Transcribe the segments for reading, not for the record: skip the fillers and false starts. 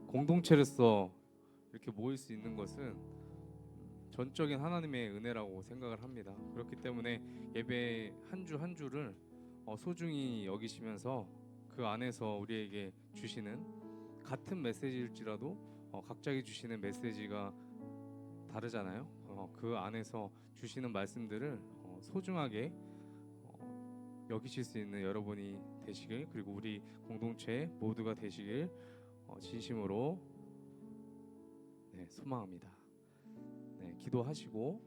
공동체로서 이렇게 모일 수 있는 것은 전적인 하나님의 은혜라고 생각을 합니다. 그렇기 때문에 예배 한 주 한 주를 소중히 여기시면서 그 안에서 우리에게 주시는 같은 메시지일지라도 각자에게 주시는 메시지가 다르잖아요. 그 안에서 주시는 말씀들을 소중하게 여기실 수 있는 여러분이 되시길, 그리고 우리 공동체 모두가 되시길 진심으로 소망합니다. 기도하시고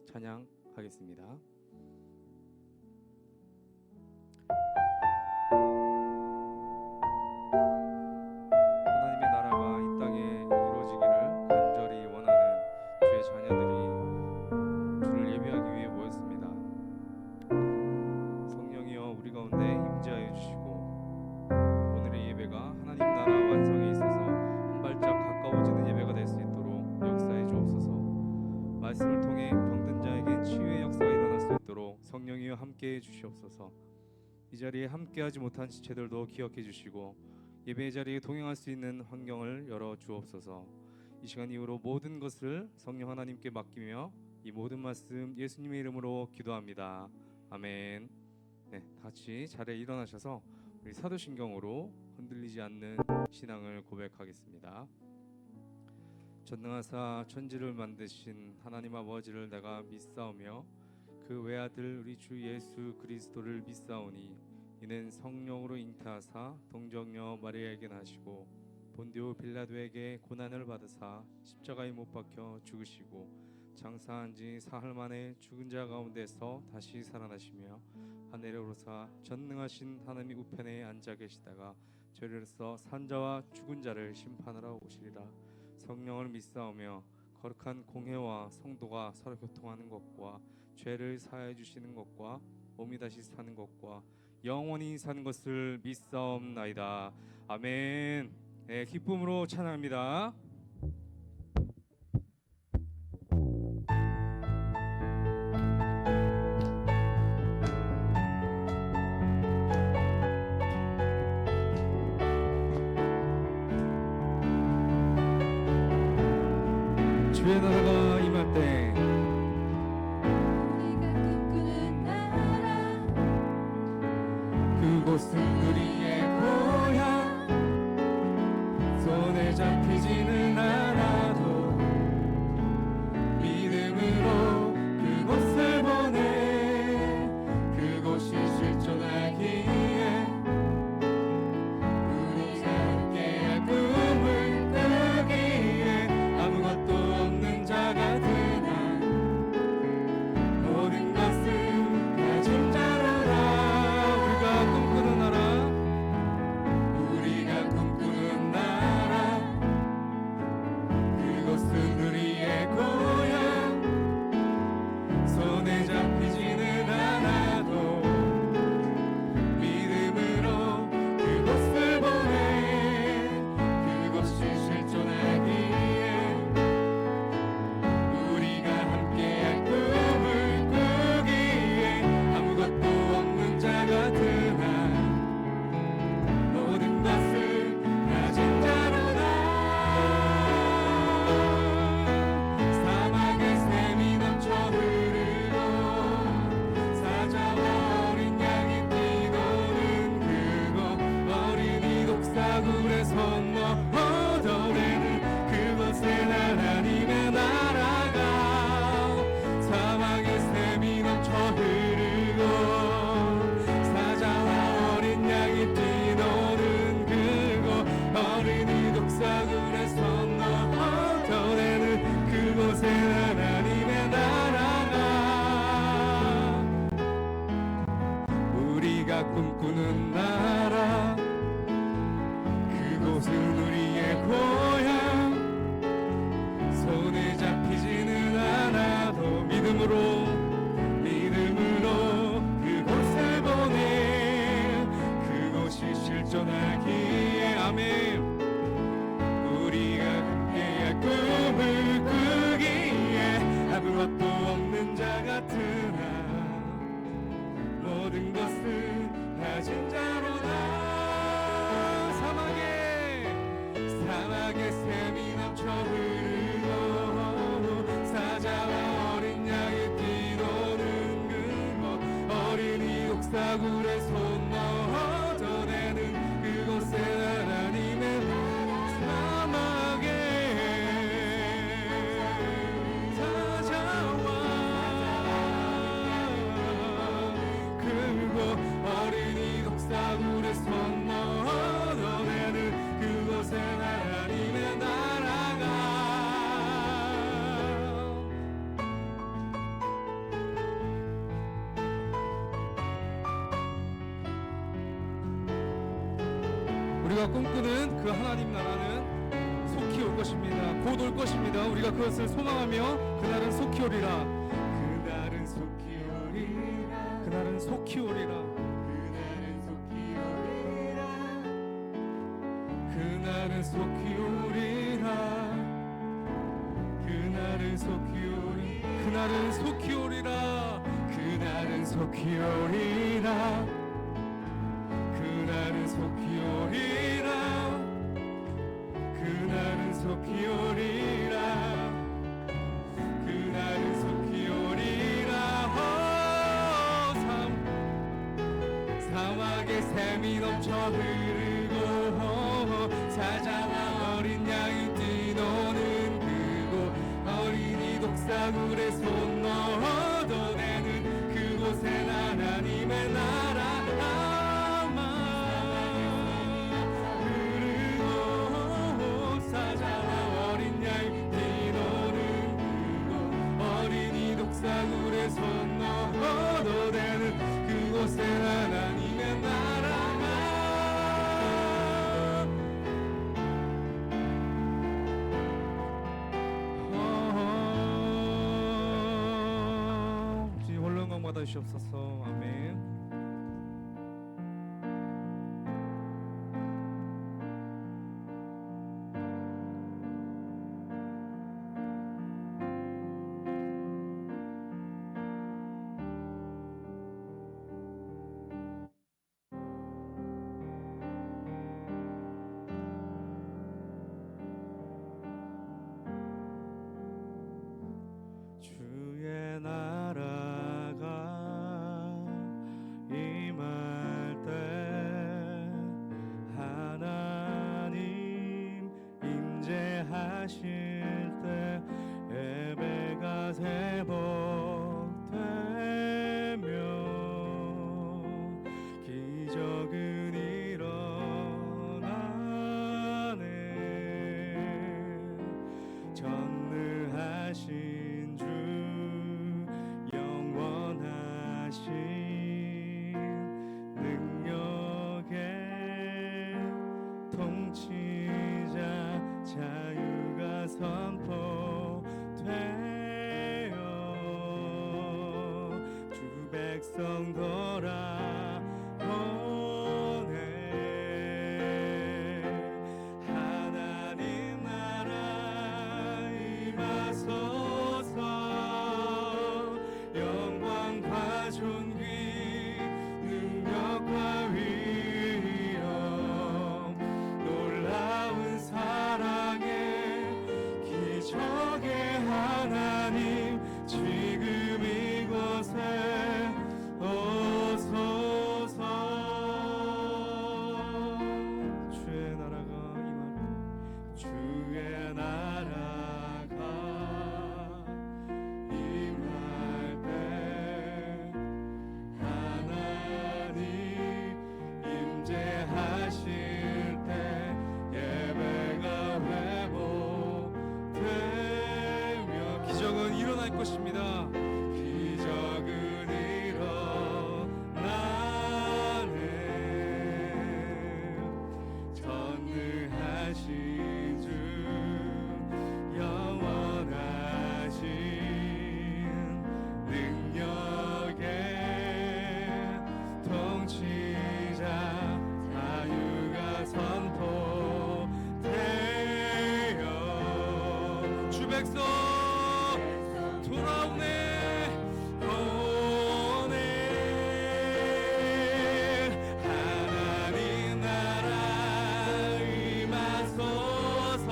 찬양하겠습니다. 하나님의 나라가 이 땅에 이루어지기를 간절히 원하는 주의 자녀들이 주를 예배하기 위해 모였습니다. 성령이여 우리 가운데 임재하여 주시고 오늘의 예배가 하나님 나라 완성에 있어서 한 발짝 가까워지는 예배가 될 수 있도록 역사해 주옵소서. 말씀을 통해 병든 자에겐 치유의 역사가 일어날 수 있도록 성령이여 함께해 주시옵소서. 이 자리에 함께하지 못한 지체들도 기억해 주시고 예배의 자리에 동행할 수 있는 환경을 열어 주옵소서. 이 시간 이후로 모든 것을 성령 하나님께 맡기며 이 모든 말씀 예수님의 이름으로 기도합니다. 아멘. 같이 자리에 일어나셔서 우리 사도신경으로 흔들리지 않는 신앙을 고백하겠습니다. 전능하사 천지를 만드신 하나님 아버지를 내가 믿사오며 그 외아들 우리 주 예수 그리스도를 믿사오니 이는 성령으로 잉태하사 동정녀 마리아에게 나시고 본디오 빌라도에게 고난을 받으사 십자가에 못 박혀 죽으시고 장사한 지 사흘 만에 죽은 자 가운데서 다시 살아나시며 하늘에 오르사 전능하신 하나님 우편에 앉아 계시다가 죄로서 산자와 죽은 자를 심판하러 오시리라. 성령을 믿사오며 거룩한 공회와 성도가 서로 교통하는 것과 죄를 사하여 주시는 것과 몸이 다시 사는 것과 영원히 사는 것을 믿사옵나이다. 아멘. 기쁨으로 찬양합니다. 주의 나라가 임할 때 그곳은 우리의 고향 손에 잡히지는 않아도 믿음으로 그곳을 보내 그곳이 실존하기에 우리가 함께할 꿈을 꾸기에 아무것도 없는 자 같은 한 모든 것을 가진 자로라. 우리가 꿈꾸는 나라 그곳은 우리의 고향 손에 잡히지는 않아도 믿음으로 그곳을 보내 그곳이 실존하기에 우리가 함께할 꿈을 꾸기에 아무것도 없는 자 같은 한 모든 것을 가진 자로다. 사막의 샘이 넘쳐 흐르고 사자와 어린 양이 뛰노는 그곳 어린이 독사굴에 손 넣어 더래는 그곳에 하나님의 나라가 사막의 샘이 넘쳐 흐르고 사자와 어린 양이 뛰노는 그곳 어린이 독사굴에 손 넣어 더래는 그곳에 하나님의 나라가 우리가 꿈꾸는 나라 그곳은 우리의 고향 손에 잡히지는 않아도 믿음으로 그곳을 보내 그곳이 실존하기에 아멘. 우리가 함께할 꿈을 꾸기에 아무것도 없는 자 같은 한 모든 것을 가진 자로다. 넘쳐 흐르고 사자와 어린 양이 뛰노는 그곳 어린이 독사굴에 손 넣어 걷어내는 그곳에 하나님의 사막에 찾아와 그곳 어린이 독사굴에 손 넣어 걷어내는 그곳에 하나님의 나라가 우리가 꿈꾸는 그 하나님 나라는 속히 올 것입니다. 곧 올 것입니다. 우리가 그것을 소망하며 그날은 속히 오리라. 그날은 속히 오리라. 그날은 속히 오리라. 그날은 속히 오리라. 그날은 속히 오리라. 그날은 속히 오리라. 그날은 속히 오리라. 그날은 속히 오리라. 그날은 속히 오리라. 그날은 속히 오리라. 사막에 샘이 넘쳐 흐르고 사자와 어린 양이 뛰노는 그곳 어린이 독사굴에 손 넣어 걷어내는 그곳엔 하나님의 나라만 흐르고 사자와 어린 양이 뛰노는 그곳 어린이 독사굴에 손 넣어 걷어내는 그곳엔 하나님의 나라가 받아주시옵소서. 아멘. 주의 나라가 임할 때 하나님 임재하실 때 예배가 회복되며 기적은 일어나네. 전능하신 주 영원하신 능력의 통치자 자유가 선포되어 주 백성 돌아오네. 하나님 나라 임하소서. 영광과 존귀 능력과 위엄 놀라운 사랑의 기적의 하나님 지금 이곳에 오소서. 주의 나라가 임하리. 주의 나라가 임할 때 하나님 임재하실 때 예배가 회복되며 기적은 일어날 것입니다. 기적은 일어나네. 전능하신 주 영원하신 능력의 통치자 자유가 선포되어 주 백성 돌아오네. 오네. 하나님 나라 임하소서.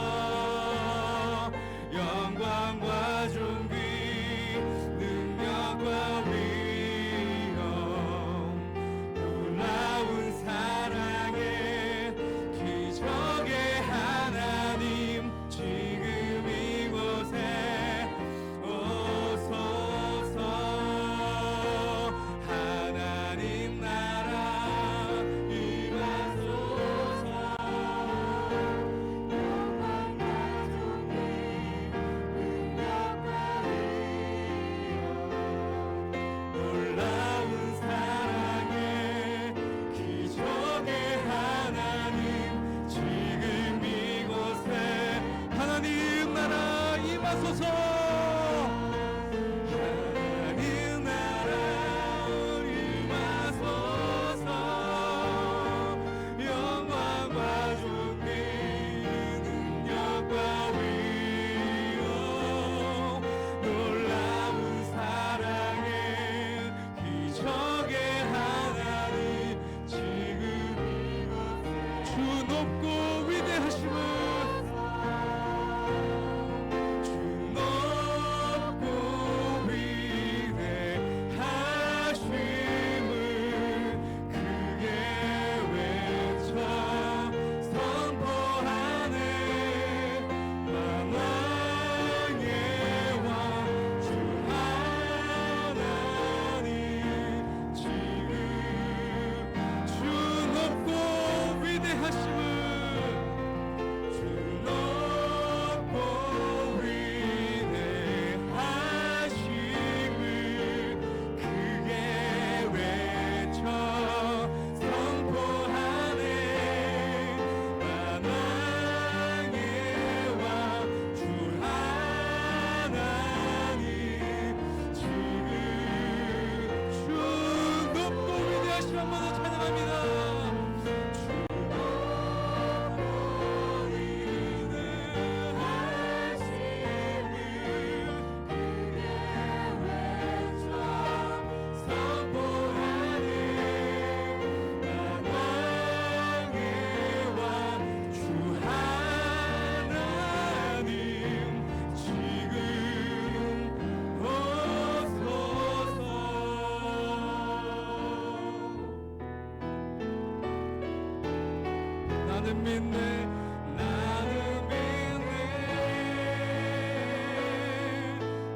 나는 믿네, 나는 믿네.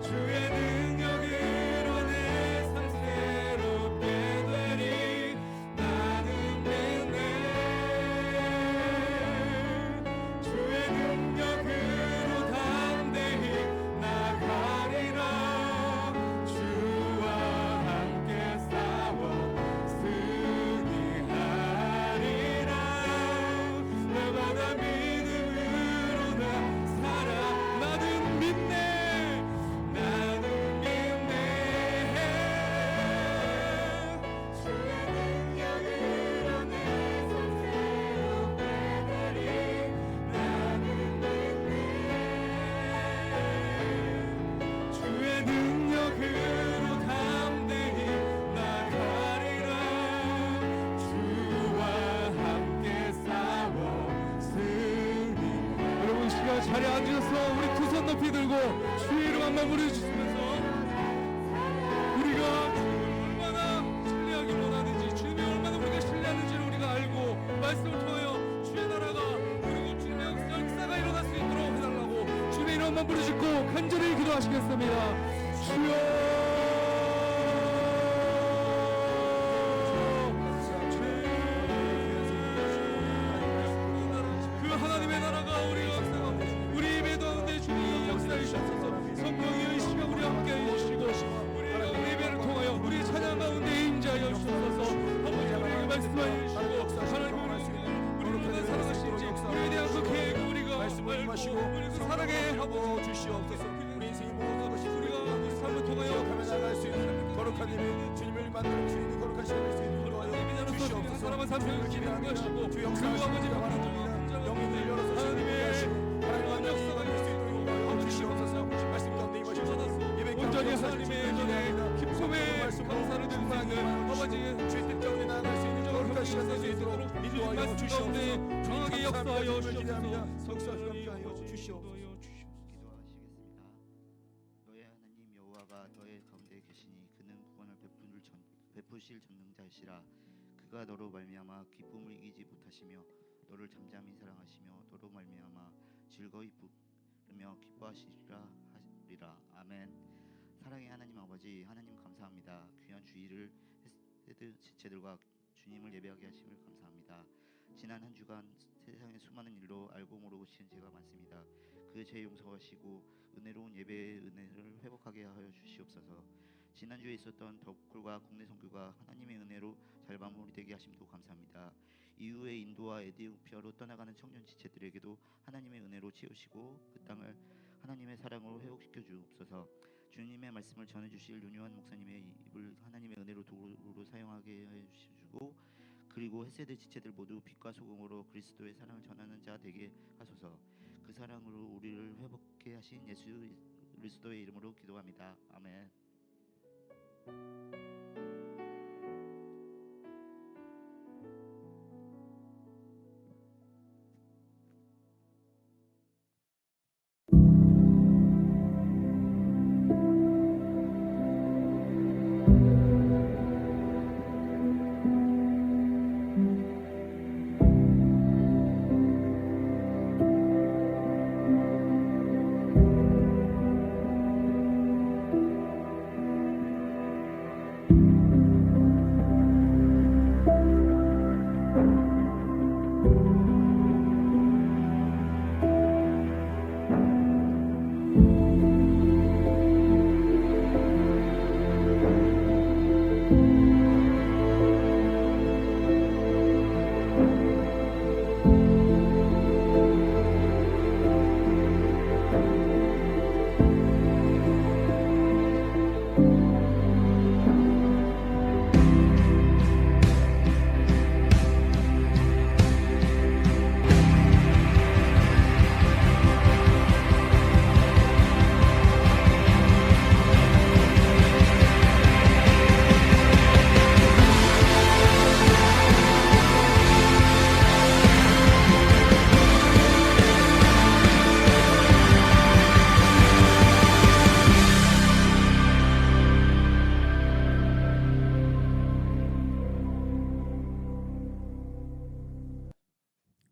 주의 능력으로 내 삶 새롭게 되리. 나는 믿네, 주의 능력으로 담대히 나가리라. 주와 함께 싸워 승리하리라. 날마다 믿음으로 나 살아. 나는 믿네, 나는 믿네. 주의 능력으로 내 삶 새롭게 되리. 나는 믿네, 주의 능력으로 담대히 나가리라. 주와 함께 싸워 승리. 여러분 이 시간 자리에 앉으셔서 우리 두 손 높이 들고 주의 이름 한번 부르시면서 우리가 주님을 얼마나 신뢰하기 원하는지, 주님이 얼마나 우리가 신뢰하는지를 우리가 알고 말씀을 통하여 주의 나라가 그리고 주님의 역사가 일어날 수 있도록 해달라고 주의 이름 한번 부르시고 간절히 기도하시겠습니다. 주여, 그 하나님의 나라가 우리 역사가 우리 예배 가운데 주님 역사해 주셔서 성령의 이 시간 우리 함께 해주시고 우리가 우리 예배를 통하여 우리 찬양 가운데 임재하여 주셔서 아버지 우리에게 말씀하여 주시고 하나님 우리를 얼마나 사랑하시는지 우리에 대한 그 계획을 우리가 알고 우리 그 사랑의 아버지 주시옵소서. 우리 인생의 모든 것이 우리가 그 삶을 통하여 기억하며 나갈 수 있는 거룩한 예배, 주님을 만들 수 있는 거룩한 시간을 수 있는 도와여 주시옵소서. 사람은 삶을 기대하는 것이고 주 그 역사하시는 아버지 바랍니다. 영혼을 열어서 하나님의 하나님의 역사가 될 수 있도록 도와여 주시옵소서. 말씀 가운데 임하셔서 예배 온전히 하나님의 전에 기쁨의 감사를 드릴 수 있는 아버지 주의 가운데 나아갈 수 있는 거룩한 시간 될 수 있도록 인도하여 말씀 가운데 주시옵소서. 강하게 역사하여 기도합니다. 주시옵소서. 역사하여 주시옵소서. 기도하시겠습니다. 너의 하나님 여호와가 너의 가운데 계시니 그는 구원을 베푸실 전능자이시라. 그가 너로 말미암아 기쁨을 이기지 못하시며 너를 잠잠히 사랑하시며 너로 말미암아 즐거이 부르며 기뻐하시리라 하리라. 아멘. 사랑의 하나님 아버지, 하나님 감사합니다. 귀한 주일을 헤드 지체들과 주님을 예배하게 하심을 감사합니다. 지난 한 주간 세상의 수많은 일로 알고 모르고 지은 죄가 많습니다. 그 죄 용서하시고 은혜로운 예배의 은혜를 회복하게 하여 주시옵소서. 지난주에 있었던 덕굴과 국내 선교가 하나님의 은혜로 잘 마무리되게 하심도 감사합니다. 이후에 인도와 에티오피아로 떠나가는 청년 지체들에게도 하나님의 은혜로 채우시고 그 땅을 하나님의 사랑으로 회복시켜 주옵소서. 주님의 말씀을 전해주실 윤요한 목사님의 입을 하나님의 은혜로 도구로 사용하게 해주시고, 그리고 햇세대 지체들 모두 빛과 소금으로 그리스도의 사랑을 전하는 자 되게 하소서. 그 사랑으로 우리를 회복케 하신 예수 그리스도의 이름으로 기도합니다. 아멘.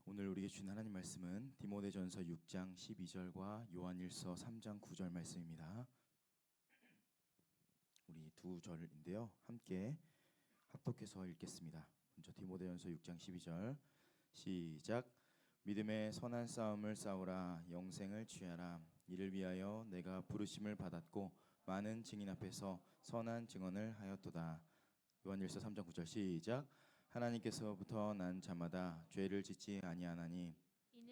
오늘 우리에게 주신 하나님 말씀은 디모데전서 6장 12절과 요한일서 3장 9절 말씀입니다. 우리 두 절인데요, 함께 합독해서 읽겠습니다. 먼저 디모데전서 6장 12절 시작. 믿음의 선한 싸움을 싸우라. 영생을 취하라. 이를 위하여 내가 부르심을 받았고 많은 증인 앞에서 선한 증언을 하였도다. 요한일서 3장 9절 시작. 하나님께서부터 난 자마다 죄를 짓지 아니하나니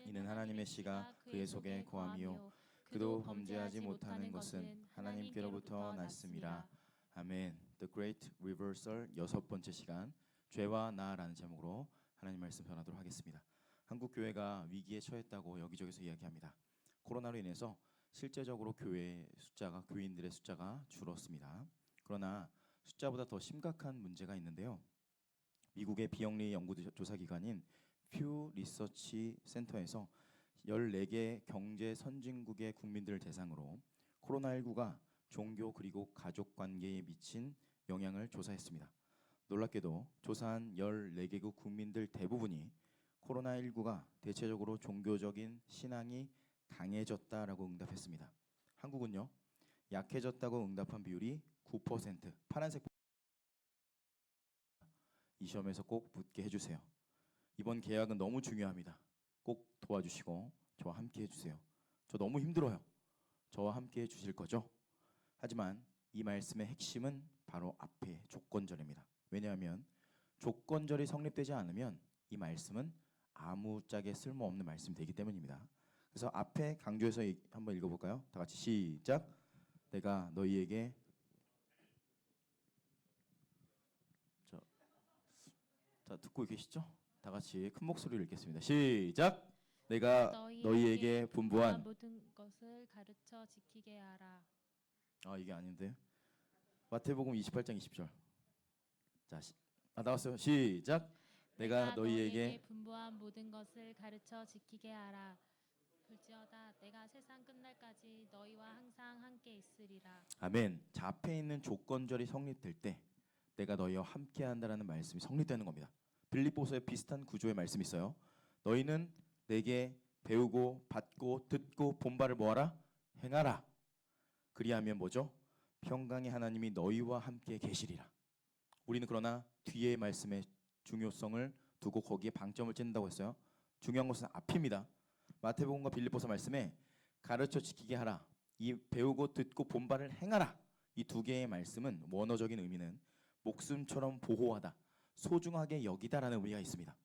이는 하나님의 씨가 그의 속에 거함이요 그도 범죄하지 못하는 것은 하나님께로부터 났음이라. 아멘. The Great Reversal 여섯 번째 시간, 죄와 나라는 제목으로 하나님 말씀 전하도록 하겠습니다. 한국 교회가 위기에 처했다고 여기저기서 이야기합니다. 코로나로 인해서 실제적으로 교인들의 숫자가 줄었습니다. 그러나 숫자보다 더 심각한 문제가 있는데요. 미국의 비영리 연구조사기관인 퓨 리서치 센터에서 14개 경제 선진국의 국민들을 대상으로 코로나19가 종교 그리고 가족 관계에 미친 영향을 조사했습니다. 놀랍게도 조사한 14개국 국민들 대부분이 코로나19가 대체적으로 종교적인 신앙이 강해졌다라고 응답했습니다. 한국은요, 약해졌다고 응답한 비율이 9%. 파란색 이 시험에서 꼭 붙게 해주세요. 이번 계약은 너무 중요합니다. 꼭 도와주시고 저와 함께 해주세요. 저 너무 힘들어요. 저와 함께 해주실 거죠? 하지만 이 말씀의 핵심은 바로 앞에 조건절입니다. 왜냐하면 조건절이 성립되지 않으면 이 말씀은 아무짝에 쓸모없는 말씀이 되기 때문입니다. 그래서 앞에 강조해서 한번 읽어볼까요? 다 같이 시작. 내가 너희에게 자, 듣고 계시죠? 다 같이 큰 목소리로 읽겠습니다. 시작. 내가 너희에게 분부한 모든 것을 가르쳐 지키게 하라. 이게 아닌데. 마태복음 28장 20절. 자, 나왔어요. 시작. 내가 너희에게 분부한 모든 것을 가르쳐 지키게 하라. 볼지어다 내가 세상 끝날까지 너희와 항상 함께 있으리라. 아멘. 자, 앞에 있는 조건절이 성립될 때 내가 너희와 함께한다라는 말씀이 성립되는 겁니다. 빌립보서에 비슷한 구조의 말씀이 있어요. 너희는 내게 배우고 받고 듣고 본 바를 뭐하라? 행하라. 그리하면 뭐죠? 평강의 하나님이 너희와 함께 계시리라. 우리는 그러나 뒤의 말씀의 중요성을 두고 거기에 방점을 찍는다고 했어요. 중요한 것은 앞입니다. 마태복음과 빌립보서 말씀에 가르쳐 지키게 하라, 이 배우고 듣고 본 바를 행하라, 이 두 개의 말씀은 원어적인 의미는 목숨처럼 보호하다, 소중하게 여기다라는 의미가 있습니다.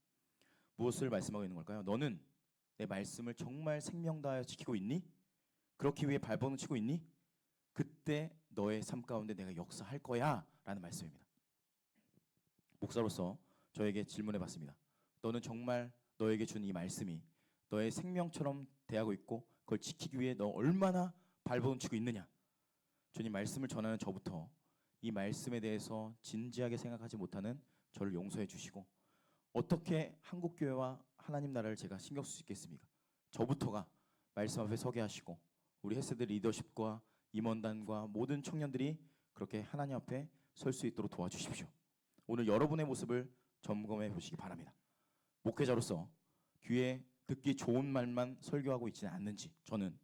무엇을 말씀하고 있는 걸까요? 너는 내 말씀을 정말 생명 다하여 지키고 있니? 그렇기 위해 발버둥 치고 있니? 그때 너의 삶 가운데 내가 역사할 거야 라는 말씀입니다. 목사로서 저에게 질문해 봤습니다. 너는 정말 너에게 준 이 말씀이 너의 생명처럼 대하고 있고 그걸 지키기 위해 너 얼마나 발버둥 치고 있느냐? 주님, 말씀을 전하는 저부터 이 말씀에 대해서 진지하게 생각하지 못하는 저를 용서해 주시고, 어떻게 한국교회와 하나님 나라를 제가 신경 쓸 수 있겠습니까? 저부터가 말씀 앞에 서게 하시고, 우리 헬스들 리더십과 임원단과 모든 청년들이 그렇게 하나님 앞에 설 수 있도록 도와주십시오. 오늘 여러분의 모습을 점검해 보시기 바랍니다. 목회자로서 귀에 듣기 좋은 말만 설교하고 있지는 않는지, 저는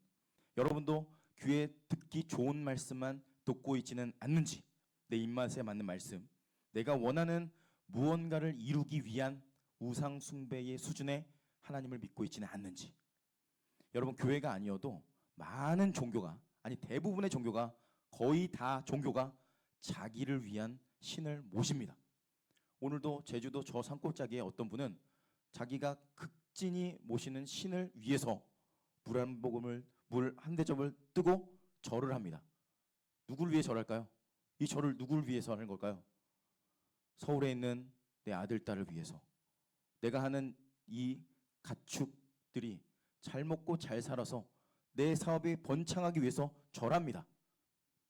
여러분도 귀에 듣기 좋은 말씀만 듣고 있지는 않는지, 내 입맛에 맞는 말씀, 내가 원하는 무언가를 이루기 위한 우상 숭배의 수준의 하나님을 믿고 있지는 않는지. 여러분, 교회가 아니어도 많은 종교가, 아니 대부분의 종교가, 거의 다 종교가 자기를 위한 신을 모십니다. 오늘도 제주도 저 산골짜기에 어떤 분은 자기가 극진히 모시는 신을 위해서 물 한 대접을 뜨고 절을 합니다. 누구를 위해 절할까요? 이 절을 누구를 위해서 하는 걸까요? 서울에 있는 내 아들, 딸을 위해서. 내가 하는 이 가축들이 잘 먹고 잘 살아서 내 사업이 번창하기 위해서 절합니다.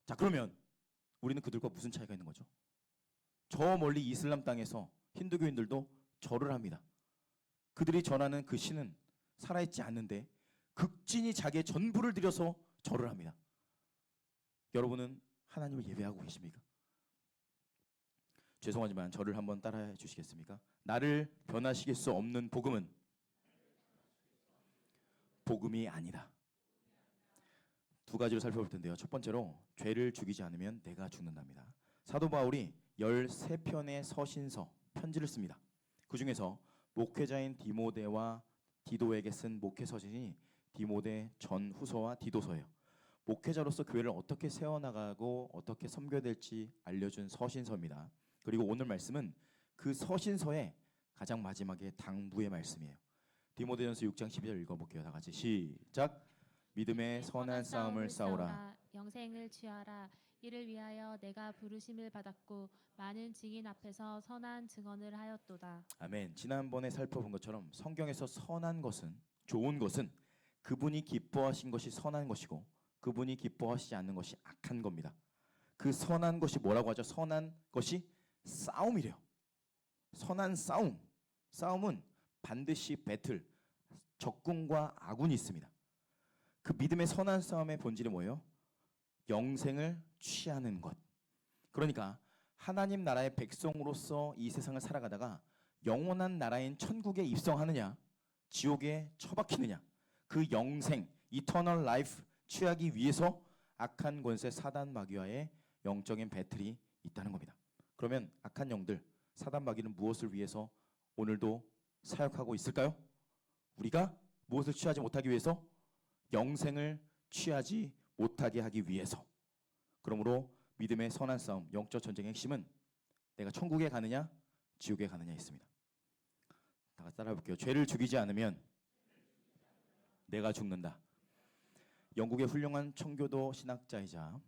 자, 그러면 우리는 그들과 무슨 차이가 있는 거죠? 저 멀리 이슬람 땅에서 힌두교인들도 절을 합니다. 그들이 전하는 그 신은 살아있지 않는데 극진히 자기의 전부를 들여서 절을 합니다. 여러분은 하나님을 예배하고 계십니까? 죄송하지만 저를 한번 따라해 주시겠습니까? 나를 변화시킬 수 없는 복음은 복음이 아니다. 두 가지로 살펴볼 텐데요. 첫 번째로, 죄를 죽이지 않으면 내가 죽는답니다. 사도 바울이 13편의 서신서, 편지를 씁니다. 그 중에서 목회자인 디모데와 디도에게 쓴 목회 서신이 디모데 전후서와 디도서예요. 목회자로서 교회를 어떻게 세워나가고 어떻게 섬겨야 될지 알려준 서신서입니다. 그리고 오늘 말씀은 그 서신서의 가장 마지막에 당부의 말씀이에요. 디모데전서 6장 12절 읽어볼게요. 다 같이 시작. 믿음의 선한 싸움을 싸우라. 영생을 취하라. 이를 위하여 내가 부르심을 받았고 많은 증인 앞에서 선한 증언을 하였도다. 아멘. 지난번에 살펴본 것처럼 성경에서 선한 것은, 좋은 것은 그분이 기뻐하신 것이 선한 것이고 그분이 기뻐하시지 않는 것이 악한 겁니다. 그 선한 것이 뭐라고 하죠? 선한 것이 싸움이래요. 선한 싸움. 싸움은 반드시 배틀, 적군과 아군이 있습니다. 그 믿음의 선한 싸움의 본질이 뭐예요? 영생을 취하는 것. 그러니까 하나님 나라의 백성으로서 이 세상을 살아가다가 영원한 나라인 천국에 입성하느냐, 지옥에 처박히느냐, 그 영생, 이터널 라이프 취하기 위해서 악한 권세 사단 마귀와의 영적인 배틀이 있다는 겁니다. 그러면 악한 영들, 사단 마귀는 무엇을 위해서 오늘도 사역하고 있을까요? 우리가 무엇을 취하지 못하기 위해서? 영생을 취하지 못하게 하기 위해서. 그러므로 믿음의 선한 싸움, 영적 전쟁의 핵심은 내가 천국에 가느냐 지옥에 가느냐 있습니다. 다 같이 따라해 볼게요. 죄를 죽이지 않으면 내가 죽는다. 영국의 훌륭한 청교도 신학자이자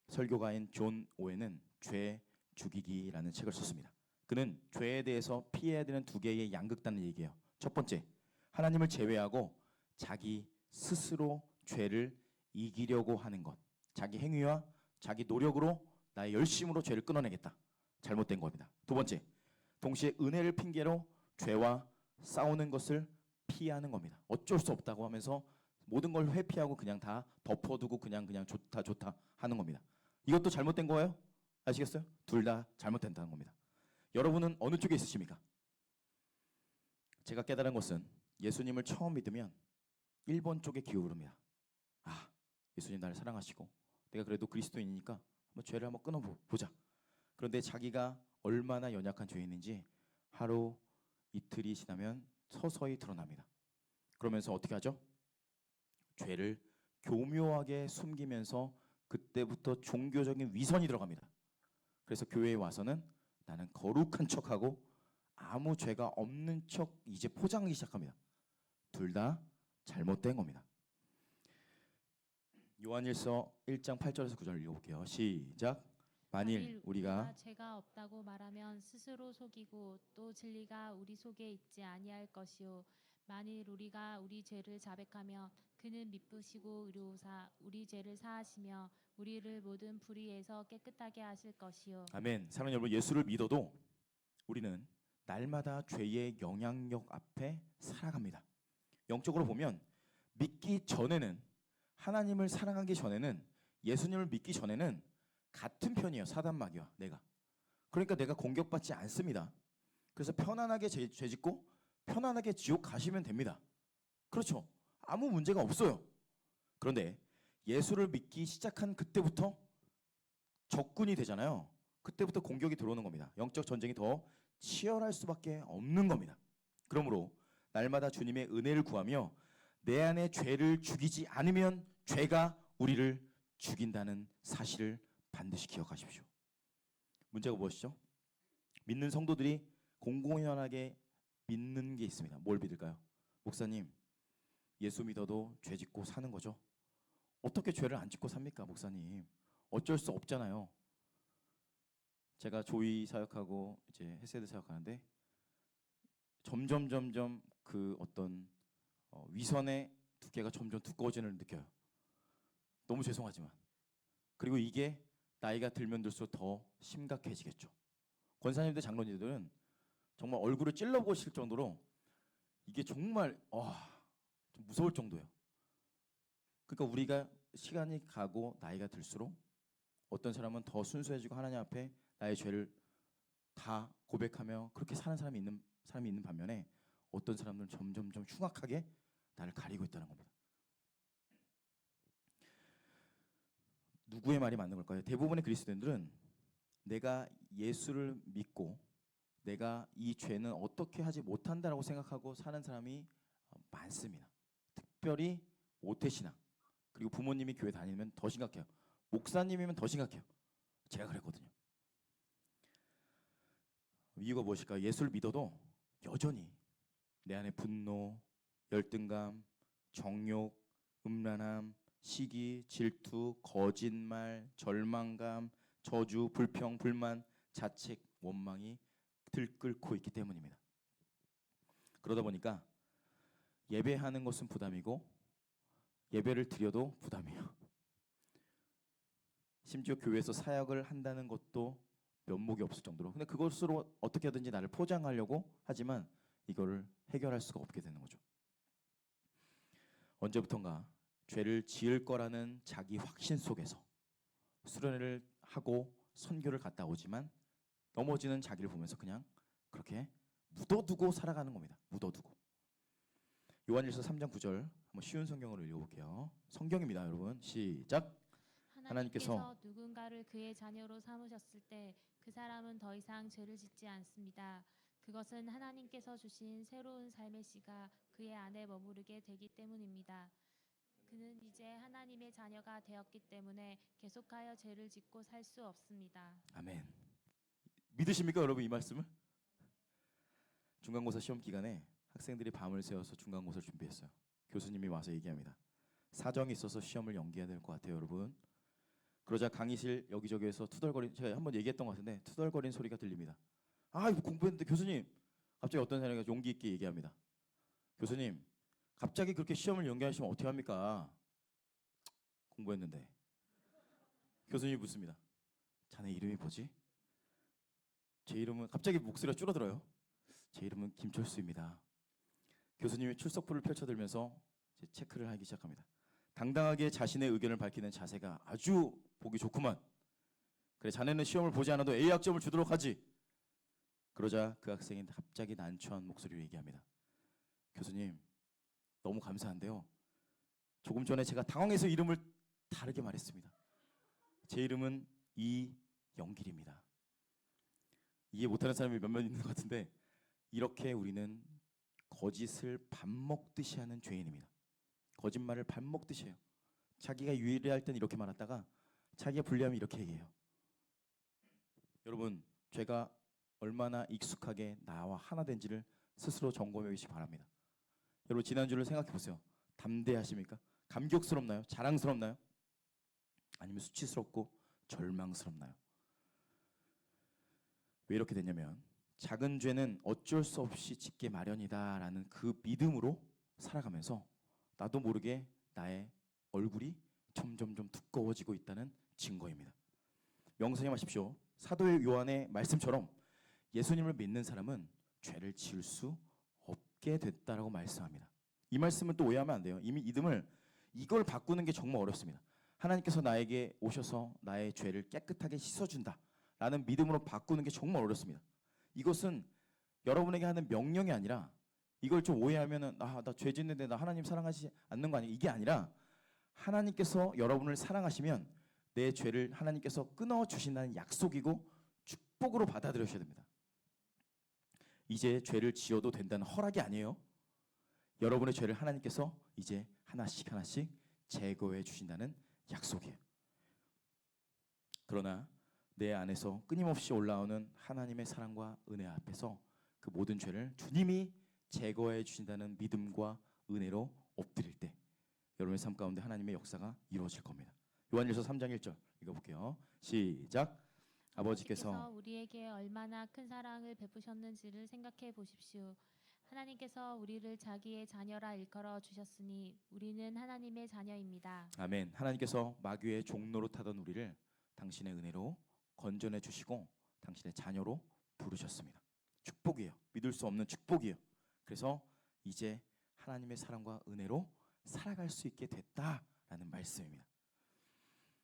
설교가인 존 오웬은 죄 죽이기라는 책을 썼습니다. 그는 죄에 대해서 피해야 되는 두 개의 양극단을 얘기해요. 첫 번째, 하나님을 제외하고 자기 스스로 죄를 이기려고 하는 것. 자기 행위와 자기 노력으로, 나의 열심으로 죄를 끊어내겠다. 잘못된 겁니다. 두 번째, 동시에 은혜를 핑계로 죄와 싸우는 것을 피하는 겁니다. 어쩔 수 없다고 하면서 모든 걸 회피하고 그냥 다 덮어두고 그냥 좋다 하는 겁니다. 이것도 잘못된 거예요? 아시겠어요? 둘 다 잘못된다는 겁니다. 여러분은 어느 쪽에 있으십니까? 제가 깨달은 것은 예수님을 처음 믿으면 1번 쪽에 기울입니다. 아, 예수님 나를 사랑하시고 내가 그래도 그리스도인이니까 한번 죄를 한번 끊어보자. 그런데 자기가 얼마나 연약한 죄인인지 하루 이틀이 지나면 서서히 드러납니다. 그러면서 어떻게 하죠? 죄를 교묘하게 숨기면서 그때부터 종교적인 위선이 들어갑니다. 그래서 교회에 와서는 나는 거룩한 척하고 아무 죄가 없는 척 이제 포장하기 시작합니다. 둘 다 잘못된 겁니다. 요한일서 1장 8절에서 9절 읽어볼게요. 시작. 만일 우리가 죄가 없다고 말하면 스스로 속이고 또 진리가 우리 속에 있지 아니할 것이요 만일 우리가 우리 죄를 자백하며 그는 미쁘시고 의로우사 우리 죄를 사하시며 우리를 모든 불의에서 깨끗하게 하실 것이요. 아멘. 사랑하는 여러분, 예수를 믿어도 우리는 날마다 죄의 영향력 앞에 살아갑니다. 영적으로 보면 믿기 전에는, 하나님을 사랑하기 전에는, 예수님을 믿기 전에는 같은 편이에요. 사단 마귀와 내가. 그러니까 내가 공격받지 않습니다. 그래서 편안하게 죄 짓고 편안하게 지옥 가시면 됩니다. 그렇죠. 아무 문제가 없어요. 그런데 예수를 믿기 시작한 그때부터 적군이 되잖아요. 그때부터 공격이 들어오는 겁니다. 영적 전쟁이 더 치열할 수밖에 없는 겁니다. 그러므로 날마다 주님의 은혜를 구하며 내 안에 죄를 죽이지 않으면 죄가 우리를 죽인다는 사실을 반드시 기억하십시오. 문제가 무엇이죠? 믿는 성도들이 공공연하게 믿는 게 있습니다. 뭘 믿을까요? 목사님, 예수 믿어도 죄 짓고 사는 거죠? 어떻게 죄를 안 짓고 삽니까, 목사님? 어쩔 수 없잖아요. 제가 조이 사역하고 이제 헤세드 사역하는데 점점 그 어떤 위선의 두께가 점점 두꺼워지는 걸 느껴요. 너무 죄송하지만. 그리고 이게 나이가 들면 들수록 더 심각해지겠죠. 권사님들, 장로님들은 정말 얼굴을 찔러보고 싶을 정도로 이게 정말 좀 무서울 정도예요. 그러니까 우리가 시간이 가고 나이가 들수록 어떤 사람은 더 순수해지고 하나님 앞에 나의 죄를 다 고백하며 그렇게 사는 사람이 있는 반면에 어떤 사람들은 점점 흉악하게 나를 가리고 있다는 겁니다. 누구의 말이 맞는 걸까요? 대부분의 그리스도인들은 내가 예수를 믿고 내가 이 죄는 어떻게 하지 못한다라고 생각하고 사는 사람이 많습니다. 특별히 모태신앙, 그리고 부모님이 교회 다니면 더 심각해요. 목사님이면 더 심각해요. 제가 그랬거든요. 이유가 무엇일까요? 예수를 믿어도 여전히 내 안에 분노, 열등감, 정욕, 음란함, 시기, 질투, 거짓말, 절망감, 저주, 불평, 불만, 자책, 원망이 들끓고 있기 때문입니다. 그러다 보니까 예배하는 것은 부담이고 예배를 드려도 부담이에요. 심지어 교회에서 사역을 한다는 것도 면목이 없을 정도로. 근데 그것으로 어떻게든지 나를 포장하려고 하지만 이거를 해결할 수가 없게 되는 거죠. 언제부턴가 죄를 지을 거라는 자기 확신 속에서 수련회를 하고 선교를 갔다 오지만 넘어지는 자기를 보면서 그냥 그렇게 묻어두고 살아가는 겁니다. 묻어두고. 요한일서 3장 9절 한번 쉬운 성경으로 읽어볼게요. 성경입니다, 여러분. 시작. 하나님께서 누군가를 그의 자녀로 삼으셨을 때 그 사람은 더 이상 죄를 짓지 않습니다. 그것은 하나님께서 주신 새로운 삶의 씨가 그의 안에 머무르게 되기 때문입니다. 그는 이제 하나님의 자녀가 되었기 때문에 계속하여 죄를 짓고 살 수 없습니다. 아멘. 믿으십니까, 여러분, 이 말씀을? 중간고사 시험 기간에 학생들이 밤을 새워서 중간고사를 준비했어요. 교수님이 와서 얘기합니다. 사정이 있어서 시험을 연기해야 될 것 같아요, 여러분. 그러자 강의실 여기저기에서 투덜거린, 제가 한번 얘기했던 것 같은데 투덜거린 소리가 들립니다. 아, 이거 공부했는데 교수님. 갑자기 어떤 사람이 용기 있게 얘기합니다. 교수님, 갑자기 그렇게 시험을 연기하시면 어떻게 합니까? 공부했는데. 교수님이 묻습니다. 자네 이름이 뭐지? 제 이름은, 갑자기 목소리가 줄어들어요. 제 이름은 김철수입니다. 교수님이 출석부를 펼쳐들면서 이제 체크를 하기 시작합니다. 당당하게 자신의 의견을 밝히는 자세가 아주 보기 좋구만. 그래, 자네는 시험을 보지 않아도 A학점을 주도록 하지. 그러자 그 학생이 갑자기 난처한 목소리로 얘기합니다. 교수님, 너무 감사한데요. 조금 전에 제가 당황해서 이름을 다르게 말했습니다. 제 이름은 이영길입니다. 이해 못하는 사람이 몇몇 있는 것 같은데 이렇게 우리는 거짓을 밥 먹듯이 하는 죄인입니다. 거짓말을 밥 먹듯이 해요. 자기가 유리할 땐 이렇게 말하다가 자기가 불리하면 이렇게 얘기해요. 여러분, 죄가 얼마나 익숙하게 나와 하나 된지를 스스로 점검해 보시기 바랍니다. 여러분, 지난주를 생각해 보세요. 담대하십니까? 감격스럽나요? 자랑스럽나요? 아니면 수치스럽고 절망스럽나요? 왜 이렇게 됐냐면 작은 죄는 어쩔 수 없이 짓게 마련이다라는 그 믿음으로 살아가면서 나도 모르게 나의 얼굴이 점점점 두꺼워지고 있다는 증거입니다. 명심히 하십시오. 사도 요한의 말씀처럼 예수님을 믿는 사람은 죄를 지을 수 없게 됐다라고 말씀합니다. 이 말씀을 또 오해하면 안 돼요. 이미 이걸 바꾸는 게 정말 어렵습니다. 하나님께서 나에게 오셔서 나의 죄를 깨끗하게 씻어준다 라는 믿음으로 바꾸는 게 정말 어렵습니다. 이것은 여러분에게 하는 명령이 아니라, 이걸 좀 오해하면은 나 죄 짓는데 나 하나님 사랑하지 않는 거 아니야? 이게 아니라 하나님께서 여러분을 사랑하시면 내 죄를 하나님께서 끊어주신다는 약속이고 축복으로 받아들여셔야 됩니다. 이제 죄를 지어도 된다는 허락이 아니에요. 여러분의 죄를 하나님께서 이제 하나씩 하나씩 제거해 주신다는 약속이에요. 그러나 내 안에서 끊임없이 올라오는 하나님의 사랑과 은혜 앞에서 그 모든 죄를 주님이 제거해 주신다는 믿음과 은혜로 엎드릴 때 여러분의 삶 가운데 하나님의 역사가 이루어질 겁니다. 요한일서 3장 1절 읽어볼게요. 시작. 아버지께서 우리에게 얼마나 큰 사랑을 베푸셨는지를 생각해 보십시오. 하나님께서 우리를 자기의 자녀라 일컬어 주셨으니 우리는 하나님의 자녀입니다. 아멘. 하나님께서 마귀의 종로로 타던 우리를 당신의 은혜로 건져내 주시고 당신의 자녀로 부르셨습니다. 축복이에요. 믿을 수 없는 축복이에요. 그래서 이제 하나님의 사랑과 은혜로 살아갈 수 있게 됐다라는 말씀입니다.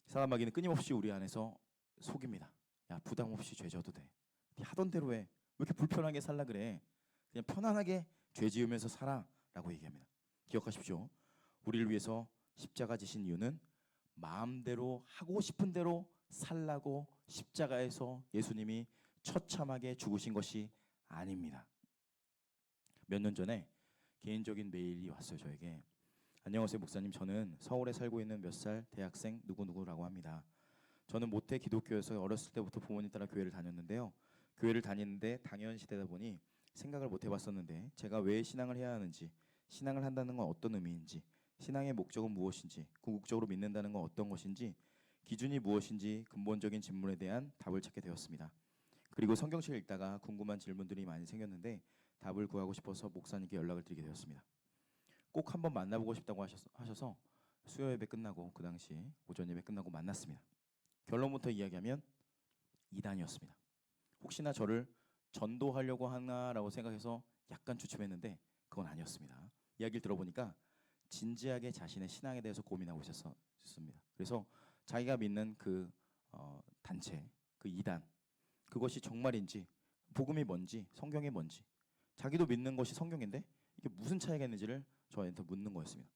사단 마귀는 끊임없이 우리 안에서 속입니다. 야, 부담 없이 죄 져도 돼. 네 하던 대로 해. 왜 이렇게 불편하게 살라 그래? 그냥 편안하게 죄 지으면서 살아라고 얘기합니다. 기억하십시오. 우리를 위해서 십자가 지신 이유는 마음대로 하고 싶은 대로 살라고 십자가에서 예수님이 처참하게 죽으신 것이 아닙니다. 몇 년 전에 개인적인 메일이 왔어요. 저에게. 안녕하세요 목사님, 저는 서울에 살고 있는 몇 살 대학생 누구누구라고 합니다. 저는 모태 기독교여서 어렸을 때부터 부모님 따라 교회를 다녔는데요. 교회를 다니는데 당연시되다 보니 생각을 못 해봤었는데 제가 왜 신앙을 해야 하는지, 신앙을 한다는 건 어떤 의미인지, 신앙의 목적은 무엇인지, 궁극적으로 믿는다는 건 어떤 것인지, 기준이 무엇인지 근본적인 질문에 대한 답을 찾게 되었습니다. 그리고 성경책을 읽다가 궁금한 질문들이 많이 생겼는데 답을 구하고 싶어서 목사님께 연락을 드리게 되었습니다. 꼭 한번 만나보고 싶다고 하셔서 수요 예배 끝나고 그 당시 오전 예배 끝나고 만났습니다. 결론부터 이야기하면 이단이었습니다. 혹시나 저를 전도하려고 하나라고 생각해서 약간 주춤했는데 그건 아니었습니다. 이야기를 들어보니까 진지하게 자신의 신앙에 대해서 고민하고 있었습니다. 그래서 자기가 믿는 그 단체, 그 이단, 그것이 정말인지, 복음이 뭔지, 성경이 뭔지, 자기도 믿는 것이 성경인데 이게 무슨 차이가 있는지를 저한테 묻는 거였습니다.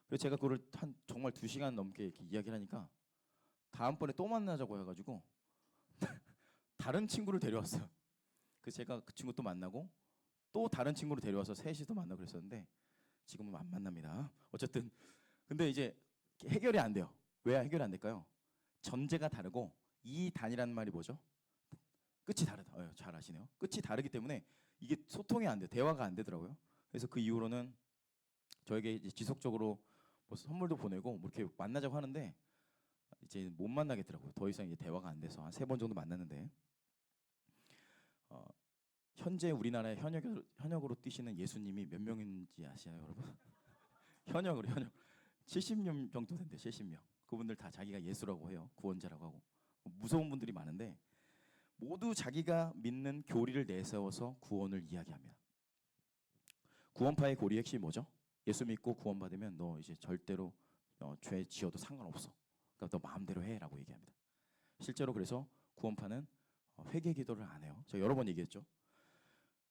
그래서 제가 그걸 정말 2시간 넘게 이렇게 이야기를 하니까 다음번에 또 만나자고 해가지고 다른 친구를 데려왔어요. 그래서 제가 그 친구 또 만나고 또 다른 친구를 데려와서 셋이서 만나고 그랬었는데 지금은 안 만납니다. 어쨌든 근데 이제 해결이 안 돼요. 왜 해결이 안 될까요? 전제가 다르고 이 단이라는 말이 뭐죠? 끝이 다르다. 잘 아시네요. 끝이 다르기 때문에 이게 소통이 안 돼요. 대화가 안 되더라고요. 그래서 그 이후로는 저에게 이제 지속적으로 뭐 선물도 보내고 뭐 이렇게 만나자고 하는데 이제 못 만나겠더라고요. 더 이상 이제 대화가 안 돼서 한 3번 정도 만났는데 현재 우리나라의 현역으로 뛰시는 예수님이 몇 명인지 아시나요, 여러분? 현역 70명 정도 된대. 70명. 그분들 다 자기가 예수라고 해요. 구원자라고 하고. 무서운 분들이 많은데 모두 자기가 믿는 교리를 내세워서 구원을 이야기합니다. 구원파의 교리 핵심이 뭐죠? 예수 믿고 구원받으면 너 이제 절대로 죄 지어도 상관없어. 그러니까 너 마음대로 해라고 얘기합니다. 실제로 그래서 구원파는 회개 기도를 안 해요. 제가 여러 번 얘기했죠.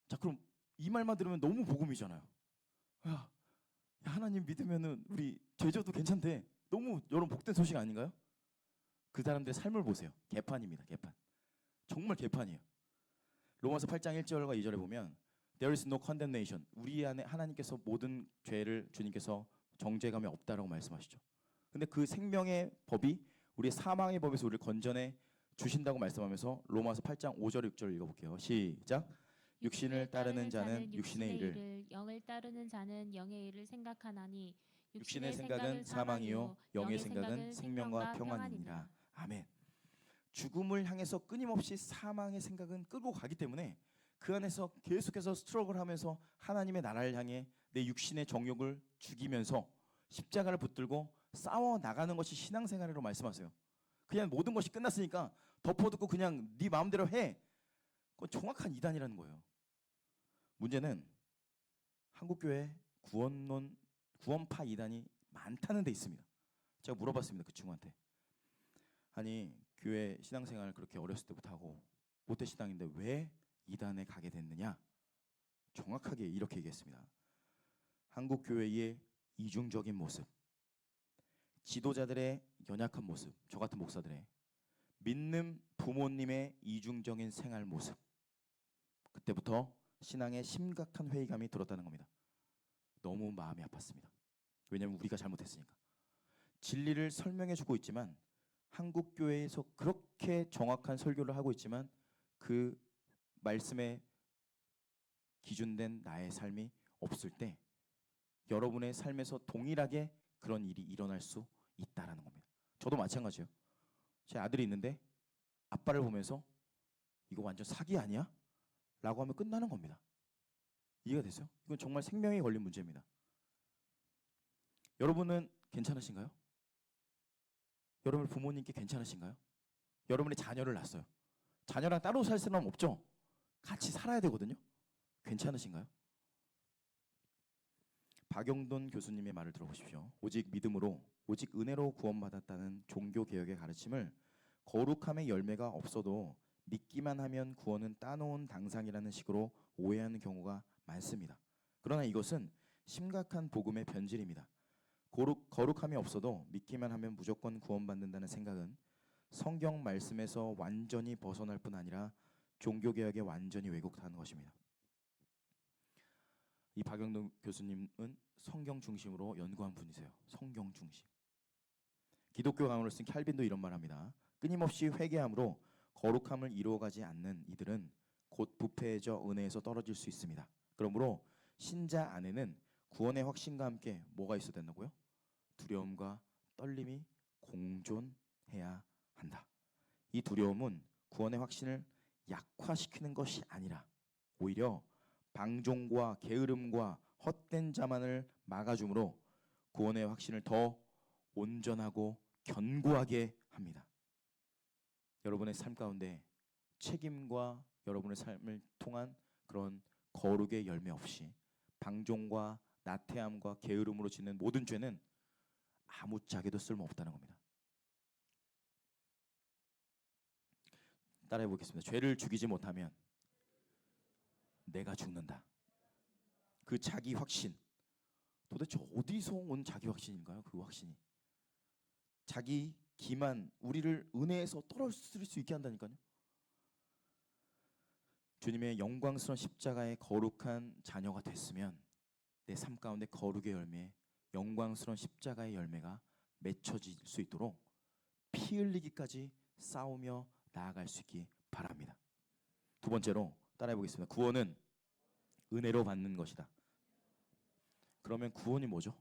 자, 그럼 이 말만 들으면 너무 복음이잖아요. 야, 하나님 믿으면은 우리 죄져도 괜찮대. 너무 여러분 복된 소식 아닌가요? 그 사람들의 삶을 보세요. 개판입니다. 개판. 정말 개판이에요. 로마서 8장 1절과 2절에 보면 There is no condemnation. 우리 안에 하나님께서 모든 죄를 주님께서 정죄감이 없다라고 말씀하시죠. 근데 그 생명의 법이 우리의 사망의 법에서 우리를 건져내 주신다고 말씀하면서 로마서 8장 5절 6절 읽어볼게요. 시작. 육신을 따르는 자는 육신의 일을, 영을 따르는 자는 영의 일을 생각하나니 육신의 생각은 사망이요 영의 생각은 생명과 평안이니라. 아멘. 죽음을 향해서 끊임없이 사망의 생각은 끌고 가기 때문에 그 안에서 계속해서 스트러글하면서 하나님의 나라를 향해 내 육신의 정욕을 죽이면서 십자가를 붙들고 싸워 나가는 것이 신앙생활이라고 말씀하세요. 그냥 모든 것이 끝났으니까 덮어두고 그냥 네 마음대로 해. 그건 정확한 이단이라는 거예요. 문제는 한국교회 구원파 이단이 많다는 데 있습니다. 제가 물어봤습니다. 그 친구한테. 아니 교회 신앙생활을 그렇게 어렸을 때부터 하고 모태신앙인데 왜 이단에 가게 됐느냐? 정확하게 이렇게 얘기했습니다. 한국교회의 이중적인 모습, 지도자들의 연약한 모습, 저 같은 목사들의 믿는 부모님의 이중적인 생활 모습, 그때부터 신앙에 심각한 회의감이 들었다는 겁니다. 너무 마음이 아팠습니다. 왜냐하면 우리가 잘못했으니까. 진리를 설명해주고 있지만 한국 교회에서 그렇게 정확한 설교를 하고 있지만 그 말씀에 기준된 나의 삶이 없을 때 여러분의 삶에서 동일하게 그런 일이 일어날 수 있다라는 겁니다. 저도 마찬가지예요. 제 아들이 있는데 아빠를 보면서 이거 완전 사기 아니야? 라고 하면 끝나는 겁니다. 이해가 되세요? 이건 정말 생명에 걸린 문제입니다. 여러분은 괜찮으신가요? 여러분 부모님께 괜찮으신가요? 여러분이 자녀를 낳았어요. 자녀랑 따로 살 사람 없죠? 같이 살아야 되거든요. 괜찮으신가요? 박영돈 교수님의 말을 들어보십시오. 오직 믿음으로, 오직 은혜로 구원받았다는 종교개혁의 가르침을 거룩함의 열매가 없어도 믿기만 하면 구원은 따놓은 당상이라는 식으로 오해하는 경우가 많습니다. 그러나 이것은 심각한 복음의 변질입니다. 거룩함이 없어도 믿기만 하면 무조건 구원받는다는 생각은 성경 말씀에서 완전히 벗어날 뿐 아니라 종교개혁에 완전히 왜곡하는 것입니다. 이 박영돈 교수님은 성경 중심으로 연구한 분이세요. 성경 중심. 기독교 강론을 쓴 캘빈도 이런 말합니다. 끊임없이 회개함으로 거룩함을 이루어가지 않는 이들은 곧 부패해져 은혜에서 떨어질 수 있습니다. 그러므로 신자 안에는 구원의 확신과 함께 뭐가 있어야 된다고요? 두려움과 떨림이 공존해야 한다. 이 두려움은 구원의 확신을 약화시키는 것이 아니라 오히려 방종과 게으름과 헛된 자만을 막아줌으로 구원의 확신을 더 온전하고 견고하게 합니다. 여러분의 삶 가운데 책임과 여러분의 삶을 통한 그런 거룩의 열매 없이 방종과 나태함과 게으름으로 짓는 모든 죄는 아무짝에도 쓸모없다는 겁니다. 따라해 보겠습니다. 죄를 죽이지 못하면 내가 죽는다. 그 자기 확신, 도대체 어디서 온 자기 확신인가요? 그 확신이 자기 기만, 우리를 은혜에서 떨어뜨릴 수 있게 한다니까요. 주님의 영광스러운 십자가의 거룩한 자녀가 됐으면 내 삶 가운데 거룩의 열매, 영광스러운 십자가의 열매가 맺혀질 수 있도록 피 흘리기까지 싸우며 나아갈 수 있기 바랍니다. 두 번째로 따라해 보겠습니다. 구원은 은혜로 받는 것이다. 그러면 구원이 뭐죠?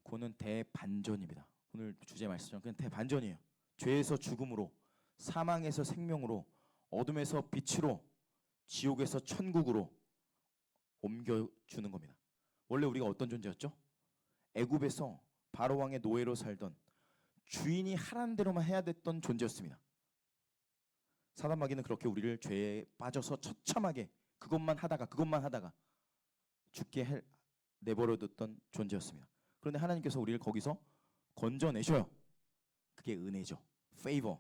구원은 대반전입니다. 오늘 주제 말씀처럼 그냥 대반전이에요. 죄에서 죽음으로, 사망에서 생명으로, 어둠에서 빛으로, 지옥에서 천국으로 옮겨주는 겁니다. 원래 우리가 어떤 존재였죠? 애굽에서 바로 왕의 노예로 살던, 주인이 하라는 대로만 해야 됐던 존재였습니다. 사단 마귀는 그렇게 우리를 죄에 빠져서 처참하게 그것만 하다가 죽게 내버려뒀던 존재였습니다. 그런데 하나님께서 우리를 거기서 건져내셔요. 그게 은혜죠. favor.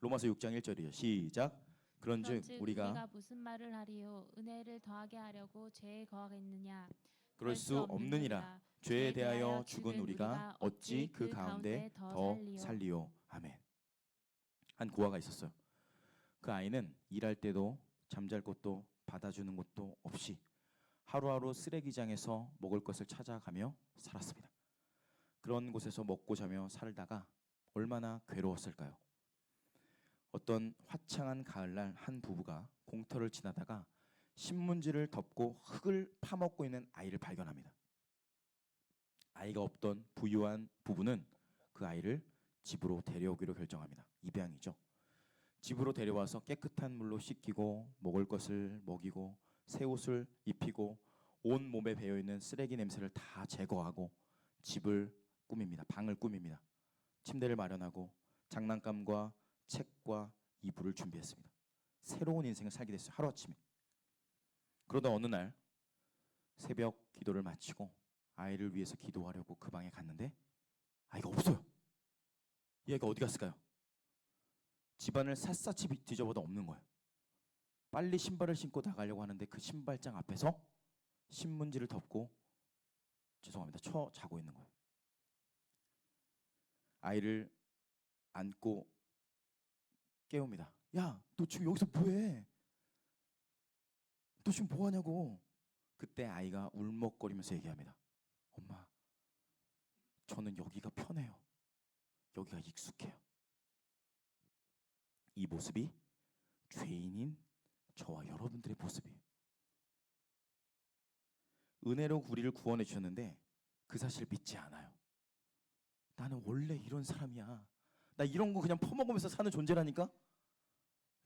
로마서 6장 1절이죠. 시작. 그런즉 우리가 무슨 말을 하리요? 은혜를 더하게 하려고 죄에 거하겠느냐? 그럴 수 없느니라. 죄에 대하여 죽은 우리가 어찌 그 가운데 더 살리요. 아멘. 한 고아가 있었어요. 그 아이는 일할 때도 잠잘 곳도 받아주는 곳도 없이 하루하루 쓰레기장에서 먹을 것을 찾아가며 살았습니다. 그런 곳에서 먹고 자며 살다가 얼마나 괴로웠을까요? 어떤 화창한 가을날 한 부부가 공터를 지나다가 신문지를 덮고 흙을 파먹고 있는 아이를 발견합니다. 아이가 없던 부유한 부부는 그 아이를 집으로 데려오기로 결정합니다. 입양이죠. 집으로 데려와서 깨끗한 물로 씻기고 먹을 것을 먹이고 새 옷을 입히고 온 몸에 배어있는 쓰레기 냄새를 다 제거하고 집을 꾸밉니다. 방을 꾸밉니다. 침대를 마련하고 장난감과 책과 이불을 준비했습니다. 새로운 인생을 살게 됐어요. 하루아침에. 그러다 어느 날 새벽 기도를 마치고 아이를 위해서 기도하려고 그 방에 갔는데 아이가 없어요. 이 아이가 어디 갔을까요? 집안을 샅샅이 뒤져봐도 없는 거예요. 빨리 신발을 신고 나가려고 하는데 그 신발장 앞에서 신문지를 덮고 죄송합니다. 자고 있는 거예요. 아이를 안고 깨웁니다. 야, 너 지금 여기서 뭐해? 너 지금 뭐하냐고. 그때 아이가 울먹거리면서 얘기합니다. 엄마, 저는 여기가 편해요. 여기가 익숙해요. 이 모습이 죄인인 저와 여러분들의 모습이에요. 은혜로 우리를 구원해 주셨는데 그 사실을 믿지 않아요. 나는 원래 이런 사람이야. 나 이런 거 그냥 퍼먹으면서 사는 존재라니까?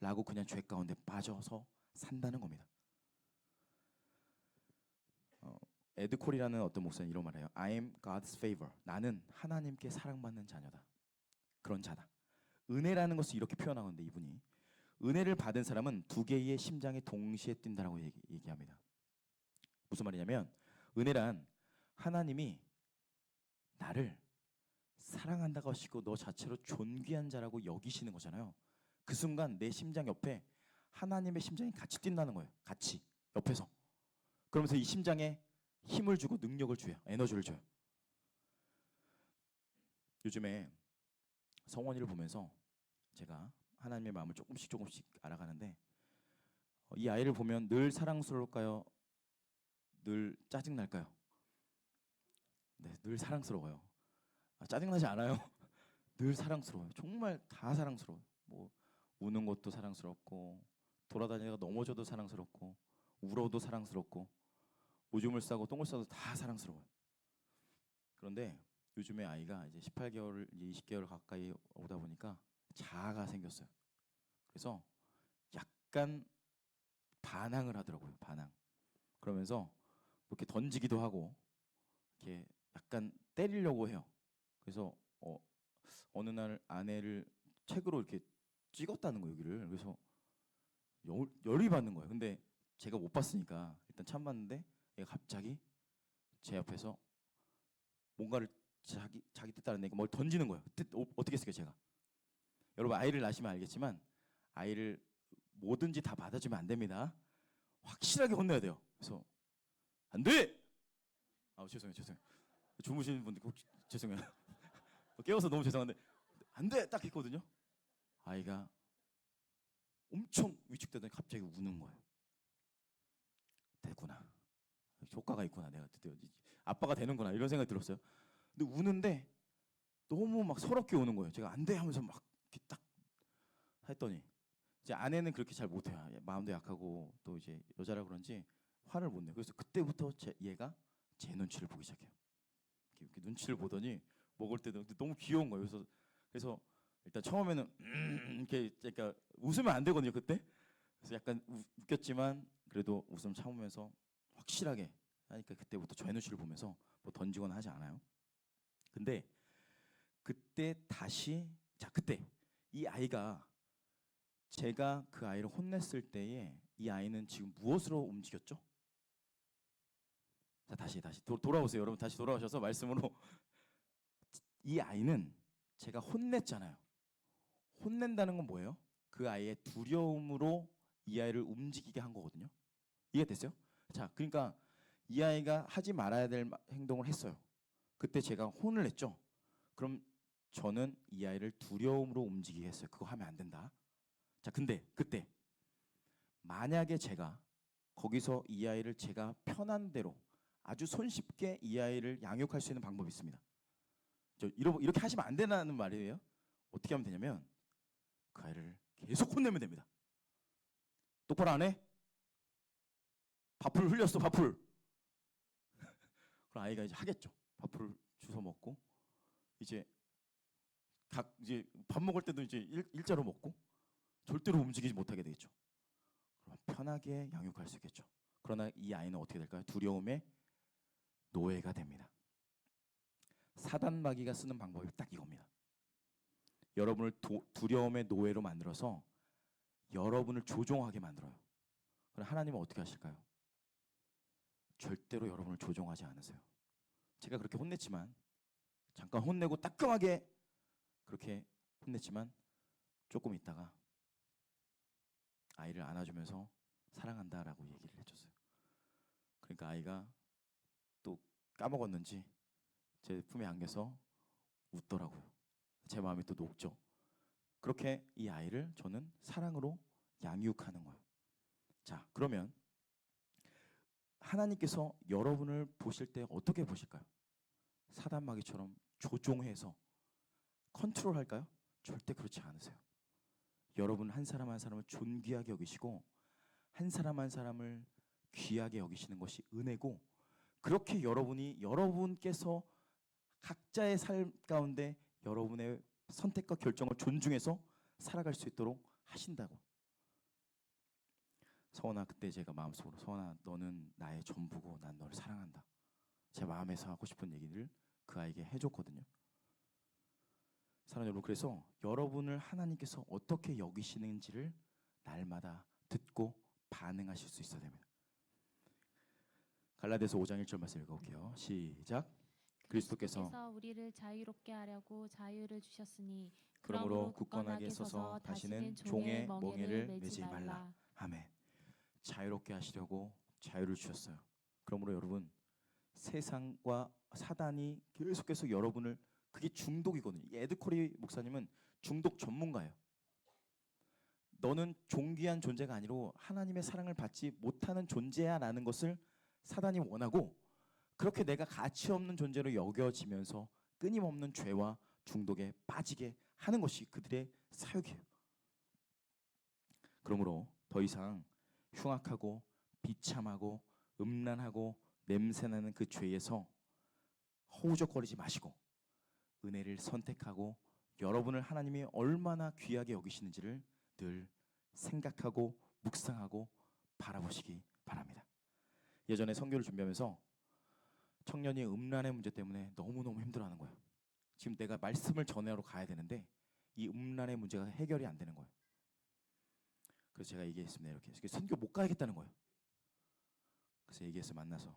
라고 그냥 죄 가운데 빠져서 산다는 겁니다. 에드 콜이라는 어떤 목사는 이런 말을 해요. I am God's favor. 나는 하나님께 사랑받는 자녀다. 그런 자다. 은혜라는 것을 이렇게 표현하는데 이분이 은혜를 받은 사람은 두 개의 심장이 동시에 뛴다라고 얘기합니다. 무슨 말이냐면 은혜란 하나님이 나를 사랑한다고 하시고 너 자체로 존귀한 자라고 여기시는 거잖아요. 그 순간 내 심장 옆에 하나님의 심장이 같이 뛴다는 거예요. 같이 옆에서. 그러면서 이 심장에 힘을 주고 능력을 줘요. 에너지를 줘요. 요즘에 성원이를 보면서 제가 하나님의 마음을 조금씩 알아가는데 이 아이를 보면 늘 사랑스러울까요? 늘 짜증날까요? 네, 늘 사랑스러워요. 짜증나지 않아요. 늘 사랑스러워요. 정말 다 사랑스러워요. 뭐 우는 것도 사랑스럽고 돌아다니다가 넘어져도 사랑스럽고 울어도 사랑스럽고 오줌을 싸고 똥을 싸도 다 사랑스러워요. 그런데 요즘에 아이가 이제 18개월, 20개월 가까이 오다 보니까 자아가 생겼어요. 그래서 약간 반항을 하더라고요. 반항. 그러면서 이렇게 던지기도 하고 이렇게 약간 때리려고 해요. 그래서 어느 날 아내를 책으로 이렇게 찍었다는 거예요, 여기를. 그래서 열이 받는 거예요. 근데 제가 못 봤으니까 일단 참았는데 얘가 갑자기 제 옆에서 뭔가를 자기 뜻 따르니까 뭘 던지는 거예요. 어떻게 했을까요, 제가? 여러분 아이를 낳으시면 알겠지만 아이를 뭐든지 다 받아주면 안 됩니다. 확실하게 혼내야 돼요. 그래서 안 돼! 죄송해요. 주무시는 분들 꼭 죄송해요. 깨워서 너무 죄송한데 안 돼! 딱 했거든요. 아이가 엄청 위축되더니 갑자기 우는 거예요. 됐구나. 효과가 있구나. 내가 드디어 아빠가 되는구나. 이런 생각이 들었어요. 근데 우는데 너무 막 서럽게 우는 거예요. 제가 안 돼 하면서 막 이렇게 딱 했더니 이제 아내는 그렇게 잘 못해요. 마음도 약하고 또 이제 여자라 그런지 화를 못 내요. 그래서 그때부터 얘가 제 눈치를 보기 시작해요. 이렇게 눈치를 보더니 먹을 때도 너무 귀여운 거예요. 그래서 일단 처음에는 이렇게 그러니까 웃으면 안 되거든요. 그때. 그래서 약간 웃겼지만 그래도 웃음 참으면서 확실하게 하니까 그때부터 제 눈치를 보면서 뭐 던지거나 하지 않아요. 근데 그때 그때 이 아이가 제가 그 아이를 혼냈을 때에 이 아이는 지금 무엇으로 움직였죠? 자, 다시 돌아오세요. 여러분 다시 돌아오셔서 말씀으로 이 아이는 제가 혼냈잖아요. 혼낸다는 건 뭐예요? 그 아이의 두려움으로 이 아이를 움직이게 한 거거든요. 이해됐어요? 자, 그러니까 이 아이가 하지 말아야 될 행동을 했어요. 그때 제가 혼을 냈죠. 그럼 저는 이 아이를 두려움으로 움직이게 했어요. 그거 하면 안 된다. 자, 근데 그때 만약에 제가 거기서 이 아이를 제가 편한 대로 아주 손쉽게 이 아이를 양육할 수 있는 방법이 있습니다. 이렇게 하시면 안 된다는 말이에요. 어떻게 하면 되냐면 그 아이를 계속 혼내면 됩니다. 똑바로 안 해? 밥풀 흘렸어, 밥풀. 그럼 아이가 이제 하겠죠. 밥을 주워 먹고 이제 이제 밥 먹을 때도 이제 일자로 먹고 절대로 움직이지 못하게 되겠죠. 그럼 편하게 양육할 수 있겠죠. 그러나 이 아이는 어떻게 될까요? 두려움의 노예가 됩니다. 사단 마귀가 쓰는 방법이 딱 이겁니다. 여러분을 두려움의 노예로 만들어서 여러분을 조종하게 만들어요. 그럼 하나님은 어떻게 하실까요? 절대로 여러분을 조종하지 않으세요. 제가 그렇게 혼냈지만, 잠깐 혼내고 따끔하게 그렇게 혼냈지만 조금 있다가 아이를 안아주면서 사랑한다라고 얘기를 해줬어요. 그러니까 아이가 또 까먹었는지 제 품에 안겨서 웃더라고요. 제 마음이 또 녹죠. 그렇게 이 아이를 저는 사랑으로 양육하는 거예요. 자, 그러면 하나님께서 여러분을 보실 때 어떻게 보실까요? 사단마귀처럼 조종해서 컨트롤할까요? 절대 그렇지 않으세요. 여러분 한 사람 한 사람을 존귀하게 여기시고 한 사람 한 사람을 귀하게 여기시는 것이 은혜고, 그렇게 여러분께서 각자의 삶 가운데 여러분의 선택과 결정을 존중해서 살아갈 수 있도록 하신다고. 서원아, 그때 제가 마음속으로 서원아 너는 나의 전부고 난 너를 사랑한다. 제 마음에서 하고 싶은 얘기를 그 아이에게 해줬거든요. 사랑하는 여러분, 그래서 여러분을 하나님께서 어떻게 여기시는지를 날마다 듣고 반응하실 수 있어야 됩니다. 갈라디아서 5장 1절 말씀 읽어볼게요. 시작. 그리스도께서 우리를 자유롭게 하려고 자유를 주셨으니 그러므로 굳건하게 서서 다시는 종의 멍에를 매지 말라. 아멘. 자유롭게 하시려고 자유를 주셨어요. 그러므로 여러분, 세상과 사단이 계속해서 여러분을, 그게 중독이거든요. 에드 코리 목사님은 중독 전문가예요. 너는 존귀한 존재가 아니고 하나님의 사랑을 받지 못하는 존재야 라는 것을 사단이 원하고, 그렇게 내가 가치 없는 존재로 여겨지면서 끊임없는 죄와 중독에 빠지게 하는 것이 그들의 사역이에요. 그러므로 더 이상 흉악하고 비참하고 음란하고 냄새나는 그 죄에서 허우적거리지 마시고 은혜를 선택하고 여러분을 하나님이 얼마나 귀하게 여기시는지를 늘 생각하고 묵상하고 바라보시기 바랍니다. 예전에 선교를 준비하면서 청년이 음란의 문제 때문에 너무너무 힘들어하는 거예요. 지금 내가 말씀을 전하러 가야 되는데 이 음란의 문제가 해결이 안 되는 거예요. 그래서 제가 얘기했습니다. 이렇게 선교 못 가야겠다는 거예요. 그래서 얘기해서 만나서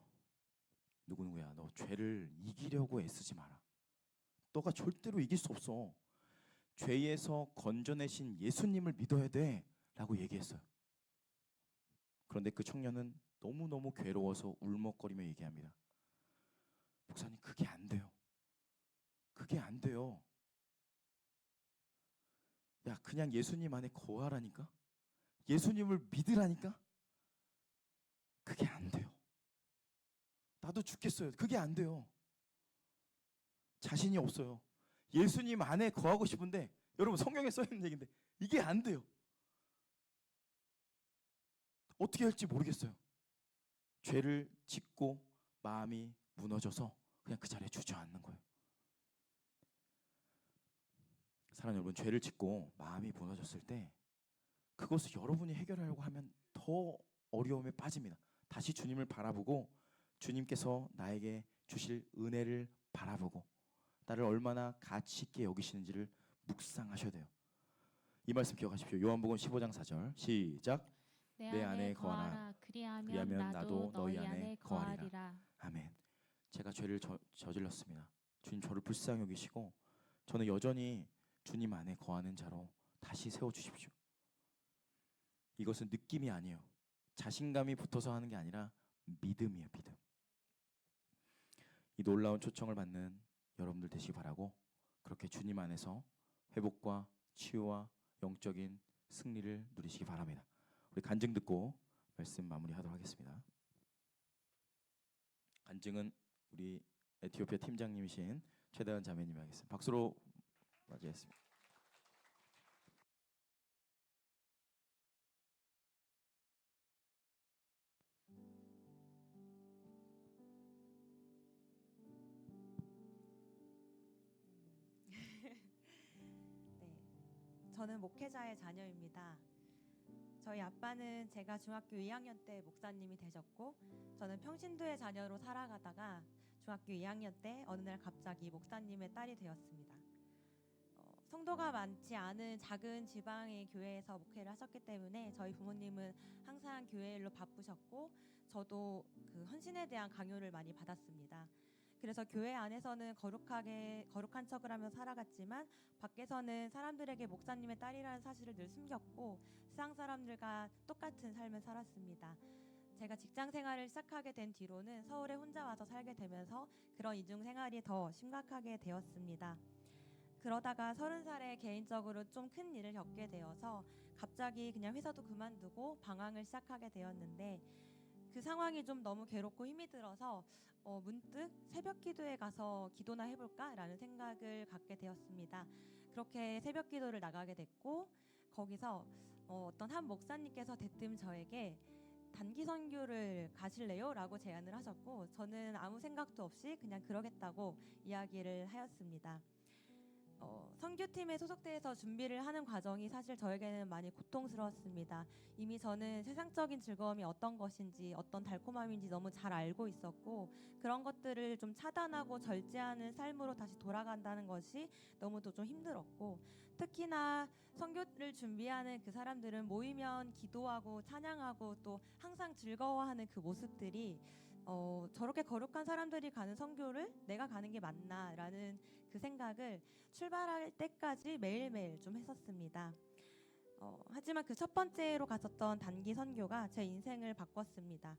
누구누구야, 너 죄를 이기려고 애쓰지 마라. 너가 절대로 이길 수 없어. 죄에서 건져내신 예수님을 믿어야 돼 라고 얘기했어요. 그런데 그 청년은 너무너무 괴로워서 울먹거리며 얘기합니다. 목사님, 그게 안 돼요. 그게 안 돼요. 야, 그냥 예수님 안에 거하라니까? 예수님을 믿으라니까? 그게 안 돼요. 나도 죽겠어요. 그게 안 돼요. 자신이 없어요. 예수님 안에 거하고 싶은데, 여러분 성경에 써있는 얘기인데 이게 안 돼요. 어떻게 할지 모르겠어요. 죄를 짓고 마음이 무너져서 그냥 그 자리에 주저앉는 거예요. 사랑하는 여러분, 죄를 짓고 마음이 무너졌을 때 그것을 여러분이 해결하려고 하면 더 어려움에 빠집니다. 다시 주님을 바라보고 주님께서 나에게 주실 은혜를 바라보고 나를 얼마나 가치 있게 여기시는지를 묵상하셔야 돼요. 이 말씀 기억하십시오. 요한복음 15장 4절 시작. 내 안에 거하라. 그리하면 나도 너희 안에 거하리라. 아멘. 제가 죄를 저질렀습니다. 주님 저를 불쌍히 여기시고 저는 여전히 주님 안에 거하는 자로 다시 세워주십시오. 이것은 느낌이 아니에요. 자신감이 붙어서 하는 게 아니라 믿음이에요. 믿음. 이 놀라운 초청을 받는 여러분들 되시기 바라고, 그렇게 주님 안에서 회복과 치유와 영적인 승리를 누리시기 바랍니다. 우리 간증 듣고 말씀 마무리하도록 하겠습니다. 간증은 우리 에티오피아 팀장님이신 최다은 자매님이 하겠습니다. 박수로 맞이했습니다. 저는 목회자의 자녀입니다. 저희 아빠는 제가 중학교 2학년 때 목사님이 되셨고, 저는 평신도의 자녀로 살아가다가 중학교 2학년 때 어느 날 갑자기 목사님의 딸이 되었습니다. 성도가 많지 않은 작은 지방의 교회에서 목회를 하셨기 때문에 저희 부모님은 항상 교회 일로 바쁘셨고, 저도 그 헌신에 대한 강요를 많이 받았습니다. 그래서 교회 안에서는 거룩한 척을 하며 살아갔지만 밖에서는 사람들에게 목사님의 딸이라는 사실을 늘 숨겼고 세상 사람들과 똑같은 삶을 살았습니다. 제가 직장 생활을 시작하게 된 뒤로는 서울에 혼자 와서 살게 되면서 그런 이중 생활이 더 심각하게 되었습니다. 그러다가 30살에 개인적으로 좀 큰 일을 겪게 되어서 갑자기 그냥 회사도 그만두고 방황을 시작하게 되었는데, 그 상황이 좀 너무 괴롭고 힘이 들어서 문득 새벽 기도에 가서 기도나 해볼까라는 생각을 갖게 되었습니다. 그렇게 새벽 기도를 나가게 됐고, 거기서 어떤 한 목사님께서 대뜸 저에게 단기 선교를 가실래요? 라고 제안을 하셨고, 저는 아무 생각도 없이 그냥 그러겠다고 이야기를 하였습니다. 선교팀에 소속돼서 준비를 하는 과정이 사실 저에게는 많이 고통스러웠습니다. 이미 저는 세상적인 즐거움이 어떤 것인지, 어떤 달콤함인지 너무 잘 알고 있었고, 그런 것들을 좀 차단하고 절제하는 삶으로 다시 돌아간다는 것이 너무도 좀 힘들었고, 특히나 선교를 준비하는 그 사람들은 모이면 기도하고 찬양하고 또 항상 즐거워하는 그 모습들이 저렇게 거룩한 사람들이 가는 선교를 내가 가는 게 맞나라는 그 생각을 출발할 때까지 매일매일 좀 했었습니다. 하지만 그 첫 번째로 갔었던 단기 선교가 제 인생을 바꿨습니다.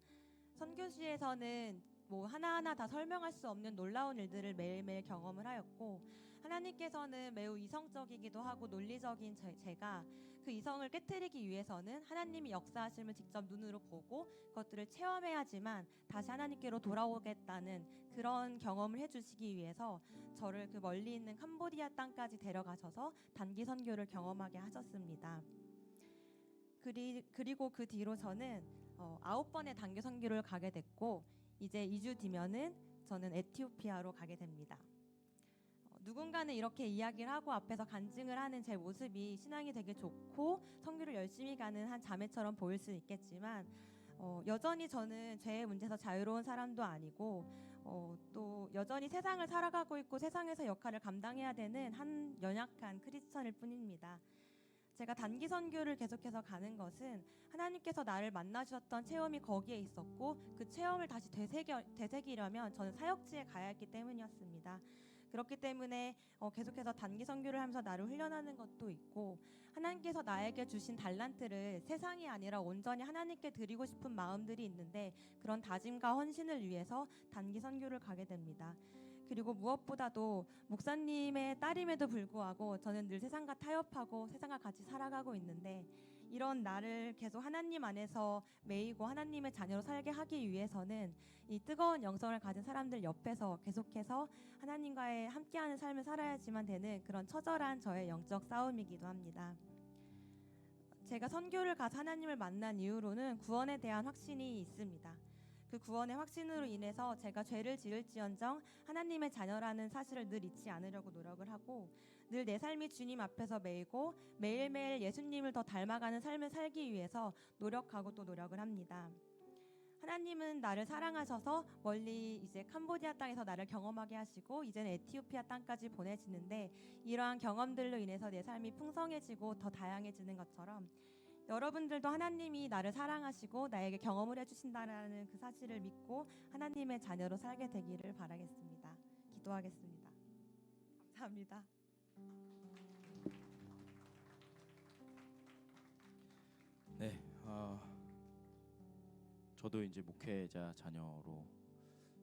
선교시에서는 뭐 하나하나 다 설명할 수 없는 놀라운 일들을 매일매일 경험을 하였고, 하나님께서는 매우 이성적이기도 하고 논리적인 제가 그 이성을 깨트리기 위해서는 하나님이 역사하심을 직접 눈으로 보고 그것들을 체험해야지만 다시 하나님께로 돌아오겠다는 그런 경험을 해주시기 위해서 저를 그 멀리 있는 캄보디아 땅까지 데려가셔서 단기 선교를 경험하게 하셨습니다. 그리고 그 뒤로 저는 9번의 단기 선교를 가게 됐고, 이제 2주 뒤면은 저는 에티오피아로 가게 됩니다. 누군가는 이렇게 이야기를 하고 앞에서 간증을 하는 제 모습이 신앙이 되게 좋고 선교를 열심히 가는 한 자매처럼 보일 수 있겠지만, 여전히 저는 죄의 문제에서 자유로운 사람도 아니고 또 여전히 세상을 살아가고 있고 세상에서 역할을 감당해야 되는 한 연약한 크리스천일 뿐입니다. 제가 단기 선교를 계속해서 가는 것은 하나님께서 나를 만나주셨던 체험이 거기에 있었고, 그 체험을 다시 되새기려면 저는 사역지에 가야 했기 때문이었습니다. 그렇기 때문에 계속해서 단기 선교를 하면서 나를 훈련하는 것도 있고, 하나님께서 나에게 주신 달란트를 세상이 아니라 온전히 하나님께 드리고 싶은 마음들이 있는데, 그런 다짐과 헌신을 위해서 단기 선교를 가게 됩니다. 그리고 무엇보다도 목사님의 딸임에도 불구하고 저는 늘 세상과 타협하고 세상과 같이 살아가고 있는데, 이런 나를 계속 하나님 안에서 매이고 하나님의 자녀로 살게 하기 위해서는 이 뜨거운 영성을 가진 사람들 옆에서 계속해서 하나님과의 함께하는 삶을 살아야지만 되는 그런 처절한 저의 영적 싸움이기도 합니다. 제가 선교를 가서 하나님을 만난 이후로는 구원에 대한 확신이 있습니다. 그 구원의 확신으로 인해서 제가 죄를 지을지언정 하나님의 자녀라는 사실을 늘 잊지 않으려고 노력을 하고, 늘 내 삶이 주님 앞에서 매이고 매일매일 예수님을 더 닮아가는 삶을 살기 위해서 노력하고 또 노력을 합니다. 하나님은 나를 사랑하셔서 멀리 이제 캄보디아 땅에서 나를 경험하게 하시고 이제는 에티오피아 땅까지 보내시는데, 이러한 경험들로 인해서 내 삶이 풍성해지고 더 다양해지는 것처럼 여러분들도 하나님이 나를 사랑하시고 나에게 경험을 해주신다는 그 사실을 믿고 하나님의 자녀로 살게 되기를 바라겠습니다. 기도하겠습니다. 감사합니다. 네, 저도 이제 목회자 자녀로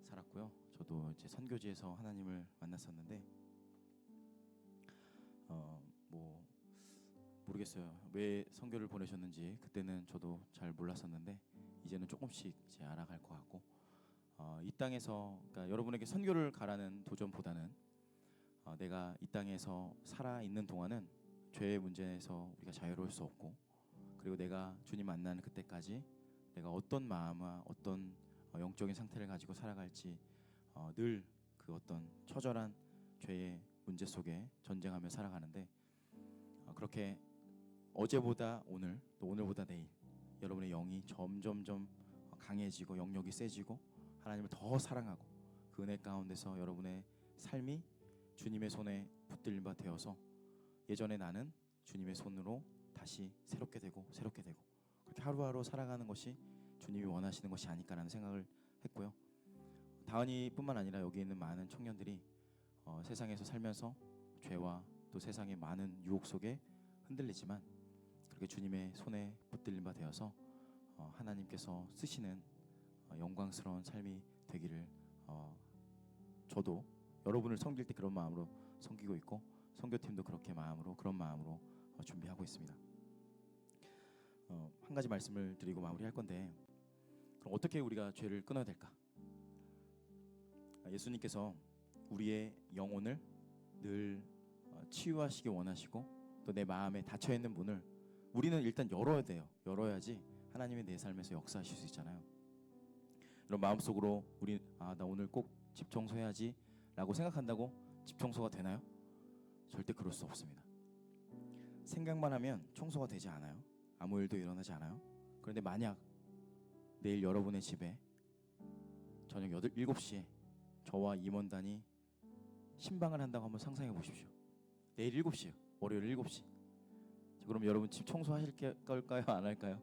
살았고요. 저도 이제 선교지에서 하나님을 만났었는데, 뭐 모르겠어요. 왜 선교를 보내셨는지 그때는 저도 잘 몰랐었는데 이제는 조금씩 이제 알아갈 것 같고, 이 땅에서 그러니까 여러분에게 선교를 가라는 도전보다는 내가 이 땅에서 살아 있는 동안은 죄의 문제에서 우리가 자유로울 수 없고, 그리고 내가 주님 만나는 그때까지 내가 어떤 마음과 어떤 영적인 상태를 가지고 살아갈지 늘 그 어떤 처절한 죄의 문제 속에 전쟁하며 살아가는데, 그렇게 어제보다 오늘 또 오늘보다 내일 여러분의 영이 점점점 강해지고 영역이 세지고 하나님을 더 사랑하고 그 은혜 가운데서 여러분의 삶이 주님의 손에 붙들림 바 되어서 예전에 나는 주님의 손으로 다시 새롭게 되고 그렇게 하루하루 살아가는 것이 주님이 원하시는 것이 아닐까라는 생각을 했고요. 다은이뿐만 아니라 여기 있는 많은 청년들이 세상에서 살면서 죄와 또 세상의 많은 유혹 속에 흔들리지만 그렇게 주님의 손에 붙들림 바 되어서 하나님께서 쓰시는 영광스러운 삶이 되기를 저도 여러분을 섬길 때 그런 마음으로 섬기고 있고 선교팀도 그런 마음으로 준비하고 있습니다. 한 가지 말씀을 드리고 마무리할 건데, 그럼 어떻게 우리가 죄를 끊어야 될까? 예수님께서 우리의 영혼을 늘 치유하시기 원하시고 또 내 마음에 닫혀 있는 문을 우리는 일단 열어야 돼요. 열어야지 하나님이 내 삶에서 역사하실 수 있잖아요. 그럼 마음속으로 우리 나 오늘 꼭 집 청소해야지 라고 생각한다고 집 청소가 되나요? 절대 그럴 수 없습니다. 생각만 하면 청소가 되지 않아요. 아무 일도 일어나지 않아요. 그런데 만약 내일 여러분의 집에 저녁 7시에 저와 임원단이 신방을 한다고 한번 상상해 보십시오. 내일 7시요. 월요일 7시. 그럼 여러분 집 청소하실 걸까요? 안 할까요?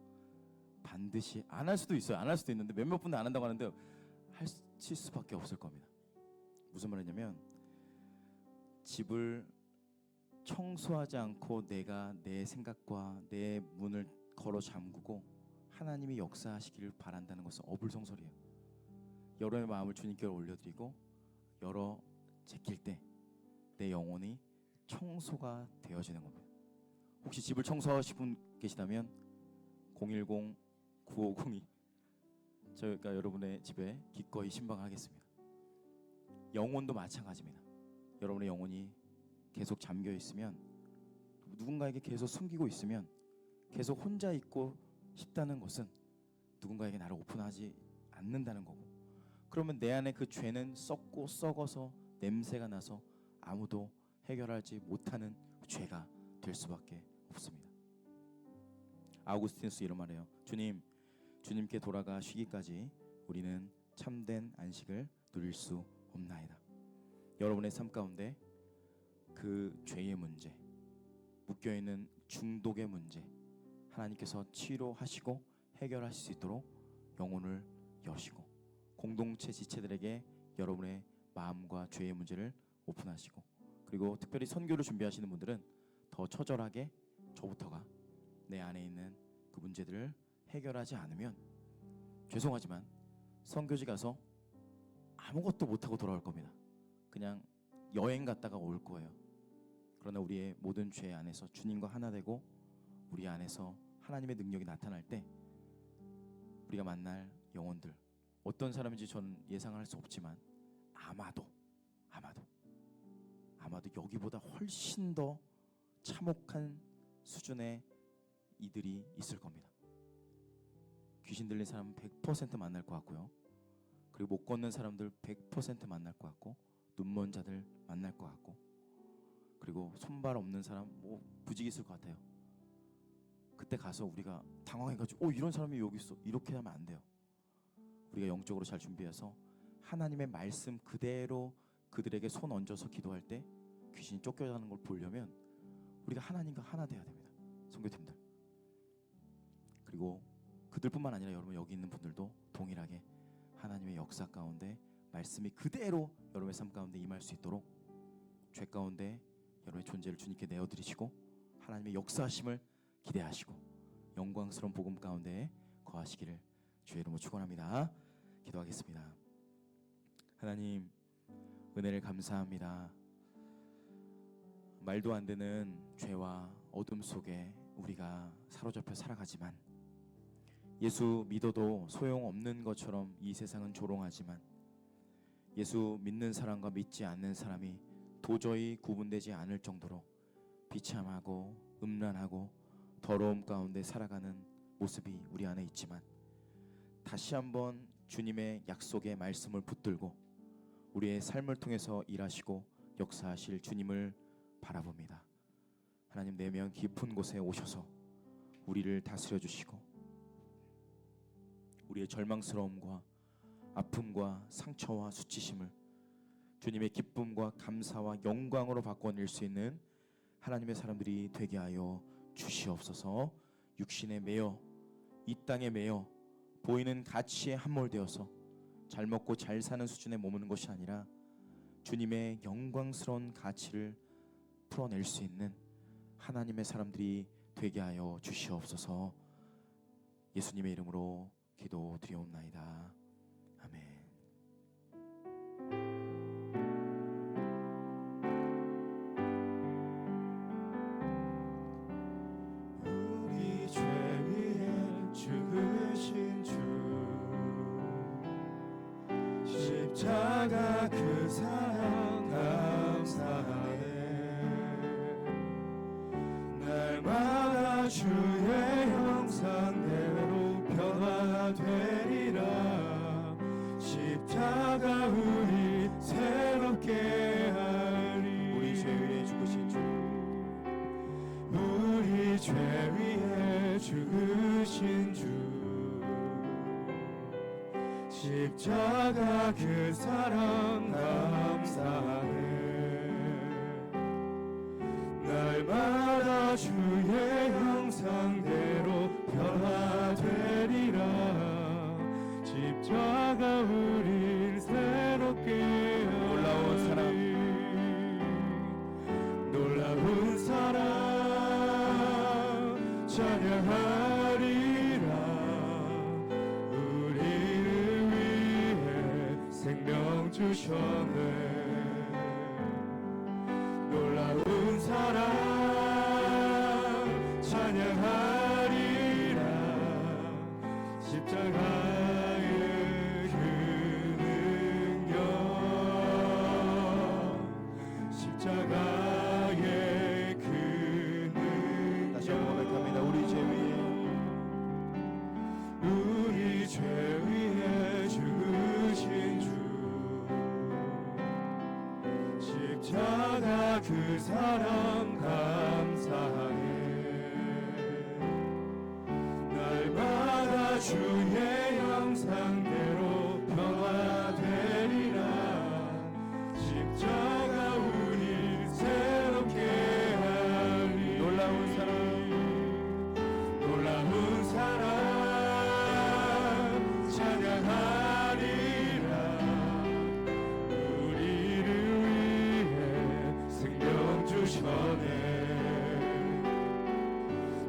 반드시 안 할 수도 있어요. 안 할 수도 있는데 몇몇 분들 안 한다고 하는데 하실 수밖에 없을 겁니다. 무슨 말이냐면 집을 청소하지 않고 내가 내 생각과 내 문을 걸어 잠그고 하나님이 역사하시기를 바란다는 것은 어불성설이에요. 여러분의 마음을 주님께 올려드리고 열어 제낄 때 내 영혼이 청소가 되어지는 겁니다. 혹시 집을 청소하실 분 계시다면 010-9502 저희가 여러분의 집에 기꺼이 신방하겠습니다. 영혼도 마찬가지입니다. 여러분의 영혼이 계속 잠겨 있으면, 누군가에게 계속 숨기고 있으면, 계속 혼자 있고 싶다는 것은 누군가에게 나를 오픈하지 않는다는 거고, 그러면 내 안에 그 죄는 썩고 썩어서 냄새가 나서 아무도 해결하지 못하는 죄가 될 수밖에 없습니다. 아우구스티누스 이런 말해요. 주님께 돌아가 쉬기까지 우리는 참된 안식을 누릴 수 없나이다. 여러분의 삶 가운데 그 죄의 문제, 묶여있는 중독의 문제, 하나님께서 치료하시고 해결하실 수 있도록 영혼을 여시고 공동체 지체들에게 여러분의 마음과 죄의 문제를 오픈하시고, 그리고 특별히 선교를 준비하시는 분들은 더 처절하게 저부터가 내 안에 있는 그 문제들을 해결하지 않으면 죄송하지만 선교지 가서 아무것도 못하고 돌아올 겁니다. 그냥 여행 갔다가 올 거예요. 그러나 우리의 모든 죄 안에서 주님과 하나 되고 우리 안에서 하나님의 능력이 나타날 때 우리가 만날 영혼들, 어떤 사람인지 전 예상할 수 없지만 아마도 여기보다 훨씬 더 참혹한 수준의 이들이 있을 겁니다. 귀신 들린 사람은 100% 만날 것 같고요. 그리고 못 걷는 사람들 100% 만날 것 같고, 눈먼 자들 만날 것 같고, 그리고 손발 없는 사람 부지기 있을 것 같아요. 그때 가서 우리가 당황해가지고 이런 사람이 여기 있어, 이렇게 하면 안 돼요. 우리가 영적으로 잘 준비해서 하나님의 말씀 그대로 그들에게 손 얹어서 기도할 때 귀신이 쫓겨나는 걸 보려면 우리가 하나님과 하나 돼야 됩니다. 선교팀들. 그리고 그들뿐만 아니라 여러분 여기 있는 분들도 동일하게 하나님의 역사 가운데 말씀이 그대로 여러분의 삶 가운데 임할 수 있도록 죄 가운데 여러분의 존재를 주님께 내어드리시고 하나님의 역사하심을 기대하시고 영광스러운 복음 가운데 거하시기를 주의 이름으로 축원합니다. 기도하겠습니다. 하나님, 은혜를 감사합니다. 말도 안 되는 죄와 어둠 속에 우리가 사로잡혀 살아가지만, 예수 믿어도 소용없는 것처럼 이 세상은 조롱하지만, 예수 믿는 사람과 믿지 않는 사람이 도저히 구분되지 않을 정도로 비참하고 음란하고 더러움 가운데 살아가는 모습이 우리 안에 있지만, 다시 한번 주님의 약속의 말씀을 붙들고 우리의 삶을 통해서 일하시고 역사하실 주님을 바라봅니다. 하나님 내면 깊은 곳에 오셔서 우리를 다스려 주시고 우리의 절망스러움과 아픔과 상처와 수치심을 주님의 기쁨과 감사와 영광으로 바꿔낼 수 있는 하나님의 사람들이 되게 하여 주시옵소서. 육신에 매여 이 땅에 매여 보이는 가치에 함몰되어서 잘 먹고 잘 사는 수준에 머무는 것이 아니라 주님의 영광스러운 가치를 풀어낼 수 있는 하나님의 사람들이 되게 하여 주시옵소서. 예수님의 이름으로 기도드리옵나이다. 아멘. 우리 죄 위에 죽으신 주 십자가 그 사랑 감사하네. 날마다 주의 형상대로 변화되리라. 십자가 우리 새롭게 하리. 우리 죄 위에 죽으신 주 우리 죄 위에 죽으신 주 십자가 그 사랑 감사하네. 날마다 주의 형상대로 변화되리라. 십자가 우릴 새롭게 놀라운 사랑 놀라운 사랑 찬양하리라. 우리를 위해 생명 주셨네. 놀라운 사랑 찬양하리라. 십자가의 그 능력 십자가의 그 능력 다시 한번 고백합니다. 우리 죄 위에 죽으신 주 십자가 그 사랑 감사하네. 날마다 주의 형상대로 변화되리라. 십자가 우릴 새롭게 하리. 놀라운 사랑 놀라운 사랑 찬양하리라. 우리를 위해 생명 주셨네.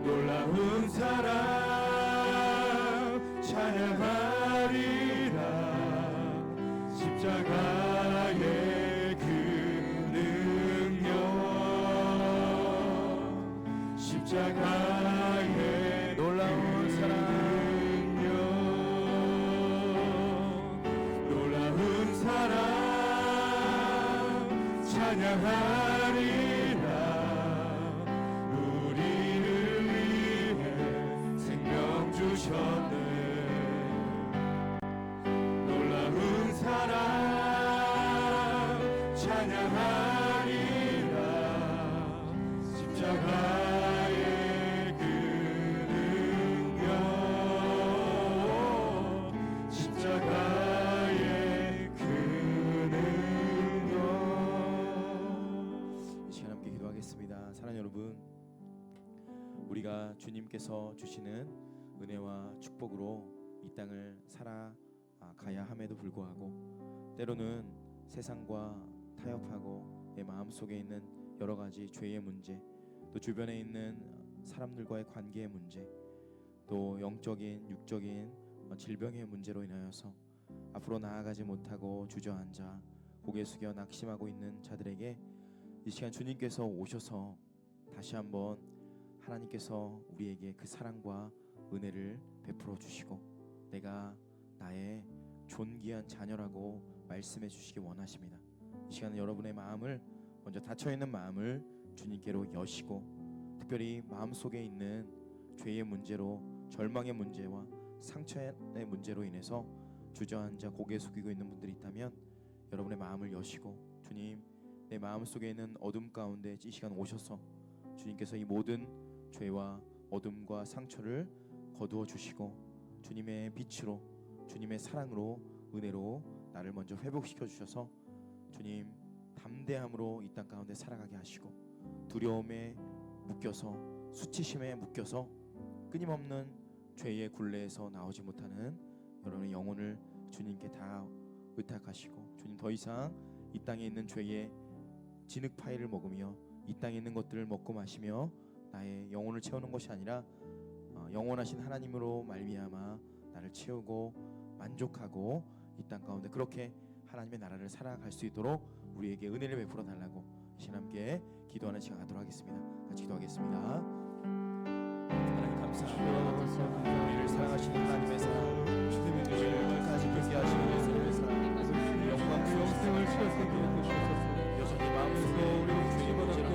놀라운 사랑 찬양하리라. 십자가의 그 능력 십자가의 놀라운 사랑 놀라운 사랑 찬양하리라. 우리를 위해 생명 주셨네. 놀라운 사랑 찬양하리라. 십자가의 그 능력 십자가의 그 능력. 이 시간 함께 기도하겠습니다. 사랑하는 여러분, 우리가 주님께서 주시는 은혜와 축복으로 이 땅을 살아가야 함에도 불구하고 때로는 세상과 타협하고 내 마음속에 있는 여러 가지 죄의 문제, 또 주변에 있는 사람들과의 관계의 문제, 또 영적인 육적인 질병의 문제로 인하여서 앞으로 나아가지 못하고 주저앉아 고개 숙여 낙심하고 있는 자들에게 이 시간 주님께서 오셔서 다시 한번 하나님께서 우리에게 그 사랑과 은혜를 베풀어 주시고 내가 나의 존귀한 자녀라고 말씀해 주시기 원하십니다. 이 시간은 여러분의 마음을 먼저 닫혀있는 마음을 주님께로 여시고 특별히 마음속에 있는 죄의 문제로 절망의 문제와 상처의 문제로 인해서 주저앉아 고개 숙이고 있는 분들이 있다면 여러분의 마음을 여시고 주님 내 마음속에 있는 어둠 가운데 이 시간 오셔서 주님께서 이 모든 죄와 어둠과 상처를 거두어 주시고 주님의 빛으로 주님의 사랑으로 은혜로 나를 먼저 회복시켜 주셔서 주님 담대함으로 이 땅 가운데 살아가게 하시고 두려움에 묶여서 수치심에 묶여서 끊임없는 죄의 굴레에서 나오지 못하는 여러분의 영혼을 주님께 다 의탁하시고 주님 더 이상 이 땅에 있는 죄의 진흙 파이를 먹으며 이 땅에 있는 것들을 먹고 마시며 나의 영혼을 채우는 것이 아니라 영원하신 하나님으로 말미암아 나를 채우고 만족하고 이 땅 가운데 그렇게 하나님의 나라를 살아갈 수 있도록 우리에게 은혜를 베풀어 달라고 함께 기도하는 시간 갖도록 하겠습니다. 같이 기도하겠습니다. 하나님 감사합니다. 우리를 사랑하시는 하나님의 사랑, 주님의 끝까지 함께하시는 예수님의 사랑, 영광스러운 생을 주셔서 여전히 마음속에 우리를 주님 문제로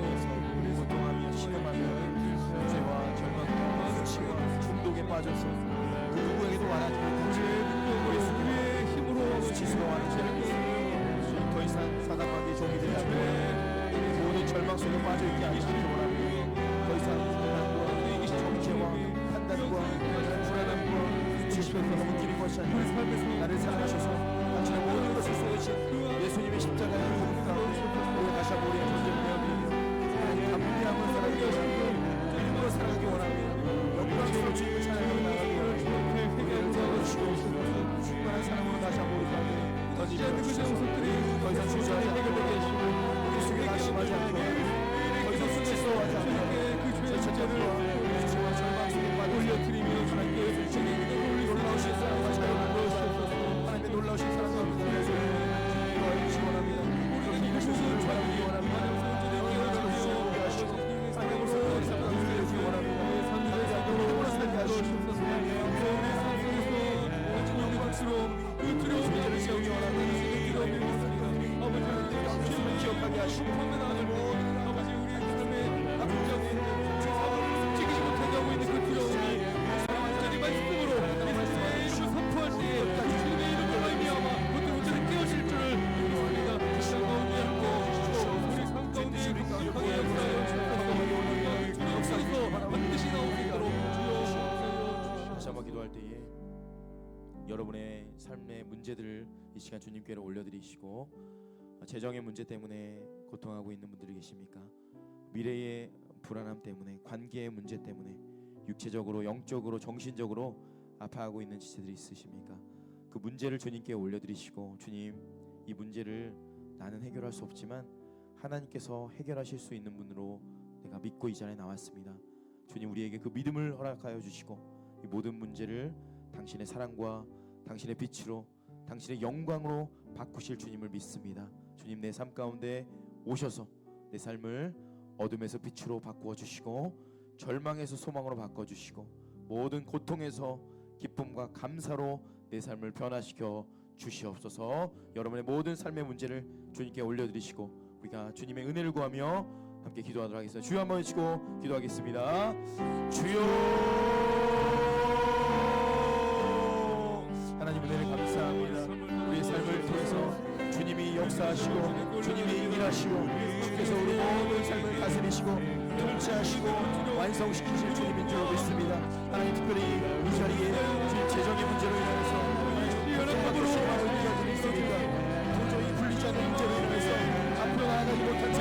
고통하며 신음하며 죄와 절망과 수치와 중독에 빠져서 그 누구에게도 와닿지 못한 예수님의 힘으로 수치스러워하는 죄를 더 이상 사단마귀의 종이 되지 않고 모든 절망 속에 빠져있지 않기를 원합니다. 더 이상 사단과 정죄와 판단과 불안함과 수치심에서 넘기는 것이 아니라 나를 사랑하셔서 당신의 모든 것을 쏘으신 예수님의 십자가의 복음 가운데 우리가 다시 한번 우리의 존재를 내어드리며 하나님 담대함을 사랑하기 원합니다. 힘으로 사랑하기 원합니다. 영광스러운 주님을 찬양하며 나가기 원합니다. 우리를 도와주시고 충만한 사랑으로 다시 한번 우리 가운데 던지지 않는 그 장소들이 더 이상 주저하지 않고 우리 속에 낙심하지 않고 더 이상 수치스러워하지 않고 그 죄의 자체를 수치와 절망 속에 빠져 올려드리며 하나님께 놀라우신 사랑과 자유를 넣으시옵소서. 하나님의 놀라우신 사랑과 은혜를 기도하기 원합니다. 우리가 이 모습을 바라기 원합니다. 하나님을 살게 하시고 하나님을 살게 원합니다. 하나님을 살게 하시옵소서. 영광스러운 그 두려운 문제를 세우기 원합니다. 아버지 하나님 기억하게 하시고 아버지 우리의 삶에 앞장에 움직이지 못하고 있는 그 두려움이 완전히 말씀으로 이 말씀의 이름을 선포할 때에 주님의 이름을 말미암아 그것들 온전히 깨어질 줄을 믿습니다. 이 시간 가운데 함께 우리 삶 가운데 강하게 주의 역사에서 반드시 나올 수 있도록 주여 다시 한번 기도할 때에 여러분의 삶의 문제들을 이 시간 주님께로 올려드리시고 재정의 문제 때문에 고통하고 있는 분들이 계십니까? 미래의 불안함 때문에 관계의 문제 때문에 육체적으로 영적으로 정신적으로 아파하고 있는 지체들이 있으십니까? 그 문제를 주님께 올려드리시고 주님 이 문제를 나는 해결할 수 없지만 하나님께서 해결하실 수 있는 분으로 내가 믿고 이 자리에 나왔습니다. 주님 우리에게 그 믿음을 허락하여 주시고 이 모든 문제를 당신의 사랑과 당신의 빛으로 당신의 영광으로 바꾸실 주님을 믿습니다. 주님 내 삶 가운데 오셔서 내 삶을 어둠에서 빛으로 바꾸어 주시고 절망에서 소망으로 바꿔 주시고 모든 고통에서 기쁨과 감사로 내 삶을 변화시켜 주시옵소서. 여러분의 모든 삶의 문제를 주님께 올려드리시고 우리가 주님의 은혜를 구하며 함께 기도하도록 하겠습니다. 주여 한번 외치고 기도하겠습니다. 주여 하나님 은혜를 감사합니다. 우리의 삶을 통해서 주님이 역사하시고 주님이 일하시고 주께서 우리 모든 삶을 다스리시고 통치하시고 완성시키실 주님인 줄 믿습니다. 하나님 특별히 이 자리에 주님 재정의 문제로 인해서 여러분으로 마음을 있습니다. 도저히 풀리지 않는 문제로 인해서 앞으로 나아가지 못한 채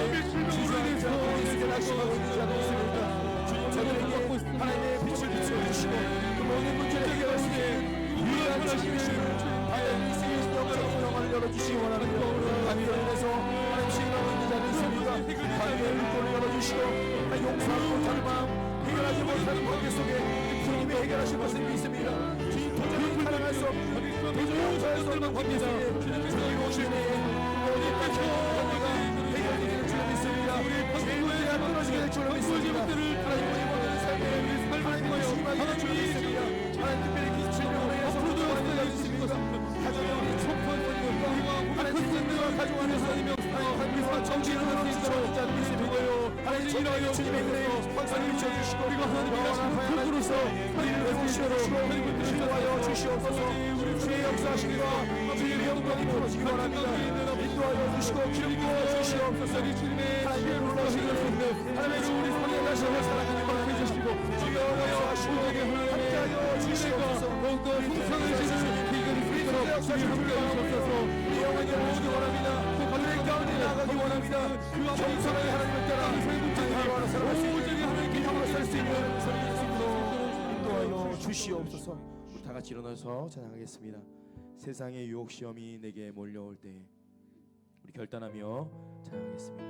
주저하는 자 머릿속에 낙심하고 있는 자도 있습니다. 주님 저들에게 하나님의 빛을 비춰주시고 그 모든 문제를 해결할 수 있는 유일한 주님이시고 하나님이 쓰신 영광을 열어주시기 원합니다. 관계로 인해서 하나님 시행하고 있는 자도 있습니다. 관계의 물꼬를 열어주시고 용서하지 못하는 마음 해결하지 못하는 관계 속에 주님이 해결하실 것을 믿습니다. 주님 도저히 사랑할 수 없는 도저히 용서할 수 없는 관계 속에 주님이 오실 때에 모든 관계가 해결되기를 주님 믿습니다. 죄의 문제가 끊어지게 될 줄로 믿습니다. 하나님 우리 모든 삶에 하나님과 영광을 주님 믿습니다. 하나님 특별히 기술력으로 인해서 구조하는 자 있습니다. 가정에 우리 촉구한 것과 하나님 생명과 가정 안에서 하나님 관계와 정신을 얻을 수 있도록 자 믿습니다. 하나님 일하여 주님의 은혜에 확산을 비춰주시고 영원한 하나님으로서 우리를 회복시켜주시고 인도하여 주시옵소서. 주의 역사하심과 주의 영광이 부어지기 원합니다. 인도하여 주시고 기름 부어 주시옵소서. 하나님의 놀라우신 하나님의 우리 성령을 또 풍성을 지는 비결이 수 있도록 주님 함께해 주옵소서. 우리 영원히 모두 원합니다. 또 가정 가운데 나가기 원합니다. 그 앞에 사랑의 하나님을 따라 오직 하나님께 영원히 살 수 있는 소리 인도하여 주시옵소서. 우리 다 같이 일어나서 찬양하겠습니다. 세상의 유혹 시험이 내게 몰려올 때 우리 결단하며 찬양하겠습니다.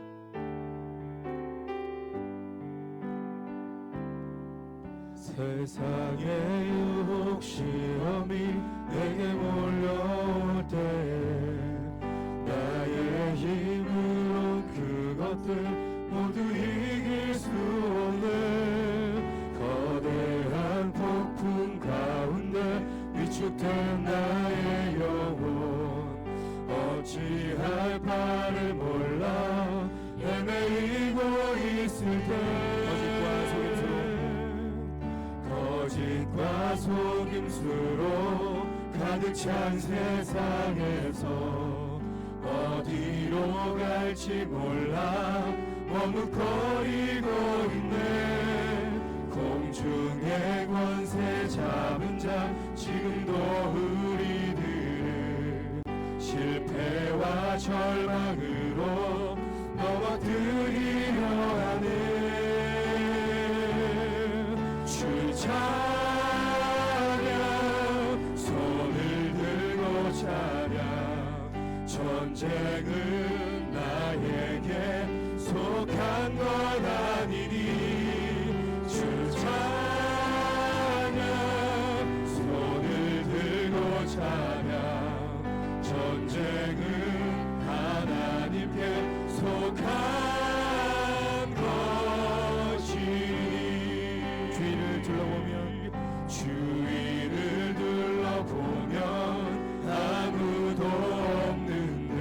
세상의 유혹 시험이 내게 몰려올 때 나의 힘으로 그것들 모두 이길 수 없는 거대한 폭풍 가운데 위축된 나의 영혼 어찌할 바를 몰라 헤매이고 있을 때 거짓과 속임수로 가득 찬 세상에서 어디로 갈지 몰라 머뭇거리고 있네. 공중의 권세 잡은 자 지금도 우리들을 실패와 절망으로 넘어뜨리려 하네. 주 찬양 손을 들고 찬양 전쟁은 나에게 속한 것 아니니 주 찬양 손을 들고 찬양 전쟁은 하나님께 속한 주위를 둘러보면 아무도 없는 듯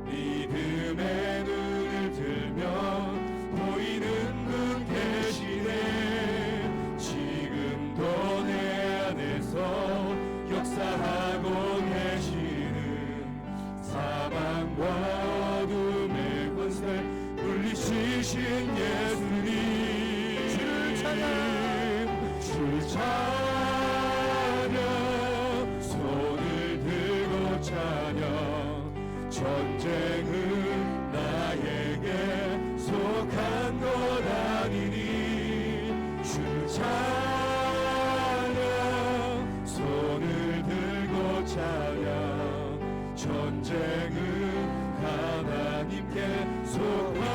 믿음의 눈을 들면 보이는 분 계시네. 지금도 내 안에서 역사하고 계시는 사망과 어둠의 권세 물리치신 예수님 주를 찬양 주 찬양 손을 들고 찬양 전쟁은 나에게 속한 것 아니니 주 찬양 손을 들고 찬양 전쟁은 하나님께 속한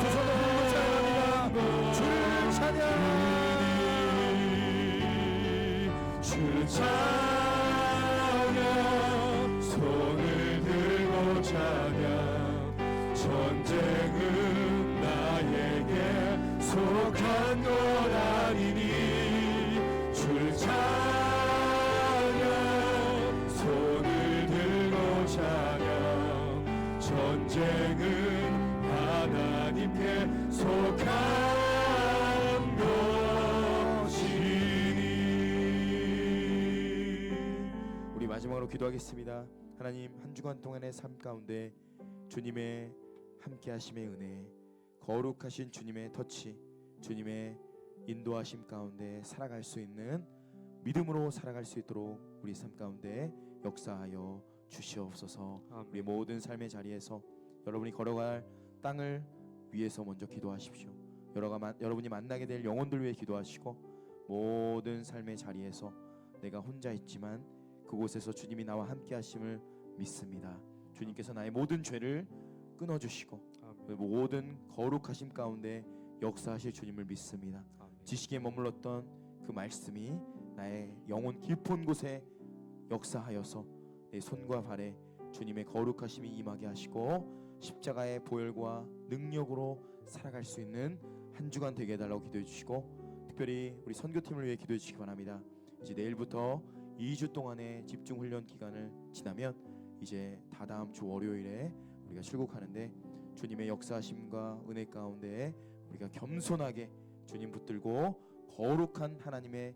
것 주를 찬양 주 찬양 손을 들고 찬양 전쟁은 나에게 속한 것 아니니 주 찬양 손을 들고 찬양 전쟁은 하나님께 속한 마지막으로 기도하겠습니다. 하나님, 한 주간 동안의 삶 가운데 주님의 함께하심의 은혜, 거룩하신 주님의 터치, 주님의 인도하심 가운데 살아갈 수 있는 믿음으로 살아갈 수 있도록 우리 삶 가운데 역사하여 주시옵소서. 우리 모든 삶의 자리에서 여러분이 걸어갈 땅을 위해서 먼저 기도하십시오. 여러분이 만나게 될 영혼들 위해 기도하시고, 모든 삶의 자리에서 내가 혼자 있지만 그곳에서 주님이 나와 함께 하심을 믿습니다. 주님께서 나의 모든 죄를 끊어주시고 모든 거룩하심 가운데 역사하실 주님을 믿습니다. 지식에 머물렀던 그 말씀이 나의 영혼 깊은 곳에 역사하여서 내 손과 발에 주님의 거룩하심이 임하게 하시고 십자가의 보혈과 능력으로 살아갈 수 있는 한 주간 되게 해달라고 기도해 주시고, 특별히 우리 선교팀을 위해 기도해 주시기 바랍니다. 이제 내일부터 2주 동안의 집중훈련 기간을 지나면 이제 다다음 주 월요일에 우리가 출국하는데, 주님의 역사하심과 은혜 가운데 우리가 겸손하게 주님 붙들고 거룩한 하나님의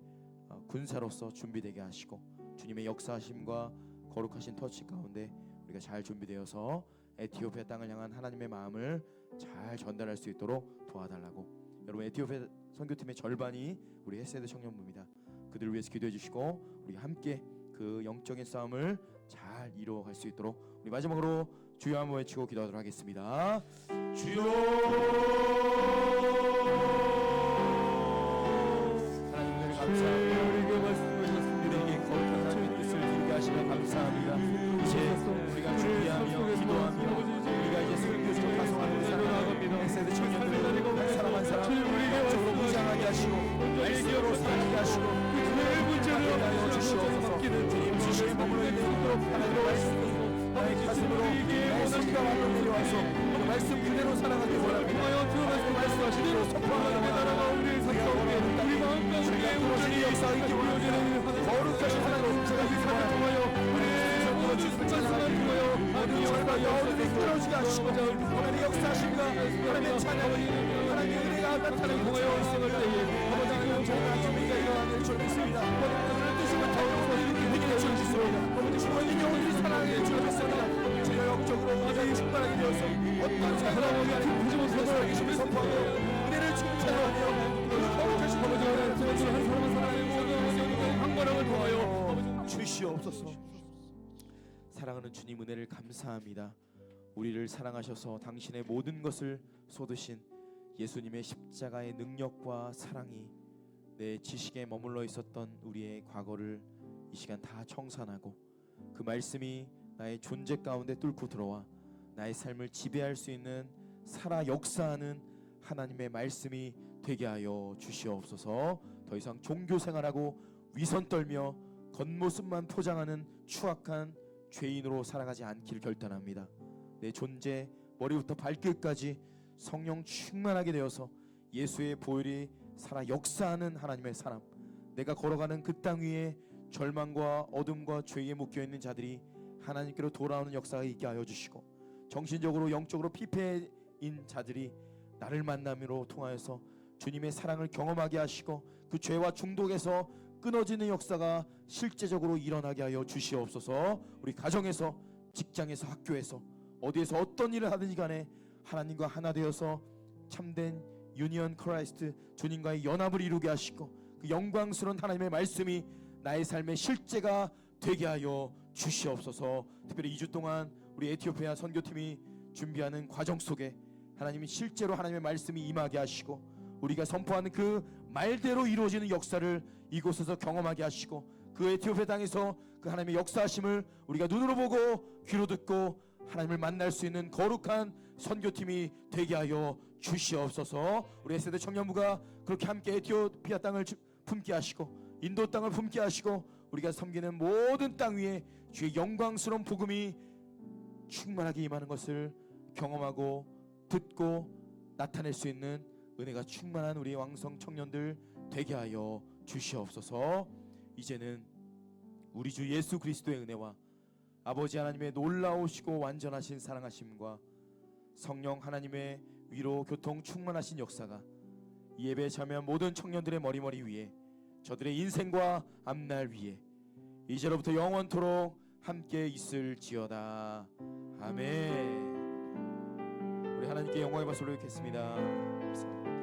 군사로서 준비되게 하시고, 주님의 역사하심과 거룩하신 터치 가운데 우리가 잘 준비되어서 에티오피아 땅을 향한 하나님의 마음을 잘 전달할 수 있도록 도와달라고. 여러분, 에티오피아 선교팀의 절반이 우리 헤세드 청년부입니다. 그들을 위해서 기도해 주시고 우리 함께 그 영적인 싸움을 잘 이루어갈 수 있도록 우리 마지막으로 주여 한번 외치고 기도하도록 하겠습니다. 주여. 하나님 은혜를 감사합니다. 우리에게 말씀하셨습니다. 우리에게 거룩한 하나님의 뜻을 이루게 하시며 감사합니다. 이제 우리가 준비하며 기도하며 우리가 이제 설교적으로 파송하는 사람 세대 청년들을 한 사람 한 사람 영적으로 무장하게 하시고 말씀으로 살게 하시고 그들을 하여 주시옵소서. 주님 지시에 머물러 있는 하나님의 말씀이 나의 가슴으로 나의 손과 발로 내려와서 그 말씀 그대로 살아가길 원합니다. 하나님의 말씀하시기로 선포하는 나라가 우리의 삶 가운데 우리 마음 가운데 온전히 역사하기 원하는 거룩하신 하나님 역사하기 원하여 우리의 주님을 찬양하기 위하여 하나님의 역사가 여우들이 끊어지게 하시고 하나님의 역사하십니다. 하나님의 찬양이 하나님의 은혜가 나타나는 공화여 일생을 때에 아버지 영적인 준비가 일어나는 줄 믿습니다. 하나님의 뜻을 더욱 믿게 해주시옵소서. 아버지 주의 영혼들이 사랑해 주옵소서. 제가 영적으로 가장 충만하게 되어서 어떤 사람에게 아니고 부지못해서 주님을 선포하며 은혜를 충만하며 거룩하신 아버지 하나님 한 사람한 사랑의 한번함을 통하여 주시옵소서. 사랑하는 주님 은혜를 감사합니다. 우리를 사랑하셔서 당신의 모든 것을 쏟으신 예수님의 십자가의 능력과 사랑이 내 지식에 머물러 있었던 우리의 과거를 이 시간 다 청산하고 그 말씀이 나의 존재 가운데 뚫고 들어와 나의 삶을 지배할 수 있는 살아 역사하는 하나님의 말씀이 되게 하여 주시옵소서. 더 이상 종교 생활하고 위선 떨며 겉모습만 포장하는 추악한 죄인으로 살아가지 않기를 결단합니다. 내 존재 머리부터 발끝까지 성령 충만하게 되어서 예수의 보혈이 살아 역사하는 하나님의 사람, 내가 걸어가는 그 땅 위에 절망과 어둠과 죄에 묶여있는 자들이 하나님께로 돌아오는 역사가 있게 하여 주시고 정신적으로 영적으로 피폐인 자들이 나를 만남으로 통하여서 주님의 사랑을 경험하게 하시고 그 죄와 중독에서 끊어지는 역사가 실제적으로 일어나게 하여 주시옵소서. 우리 가정에서 직장에서 학교에서 어디에서 어떤 일을 하든지 간에 하나님과 하나 되어서 참된 유니언 크라이스트 주님과의 연합을 이루게 하시고 그 영광스러운 하나님의 말씀이 나의 삶의 실제가 되게 하여 주시옵소서. 특별히 2주 동안 우리 에티오피아 선교팀이 준비하는 과정 속에 하나님이 실제로 하나님의 말씀이 임하게 하시고 우리가 선포하는 그 말대로 이루어지는 역사를 이곳에서 경험하게 하시고 그 에티오피아 땅에서 그 하나님의 역사하심을 우리가 눈으로 보고 귀로 듣고 하나님을 만날 수 있는 거룩한 선교팀이 되게 하여 주시옵소서. 우리 세대 청년부가 그렇게 함께 에티오피아 땅을 품게 하시고 인도 땅을 품게 하시고 우리가 섬기는 모든 땅 위에 주의 영광스러운 복음이 충만하게 임하는 것을 경험하고 듣고 나타낼 수 있는 은혜가 충만한 우리 왕성 청년들 되게 하여 주시옵소서. 이제는 우리 주 예수 그리스도의 은혜와 아버지 하나님의 놀라우시고 완전하신 사랑하심과 성령 하나님의 위로 교통 충만하신 역사가 이 예배에 참여한 모든 청년들의 머리머리 위에 저들의 인생과 앞날 위에 이제로부터 영원토록 함께 있을지어다. 아멘. 우리 하나님께 영광의 박수를 올리겠습니다.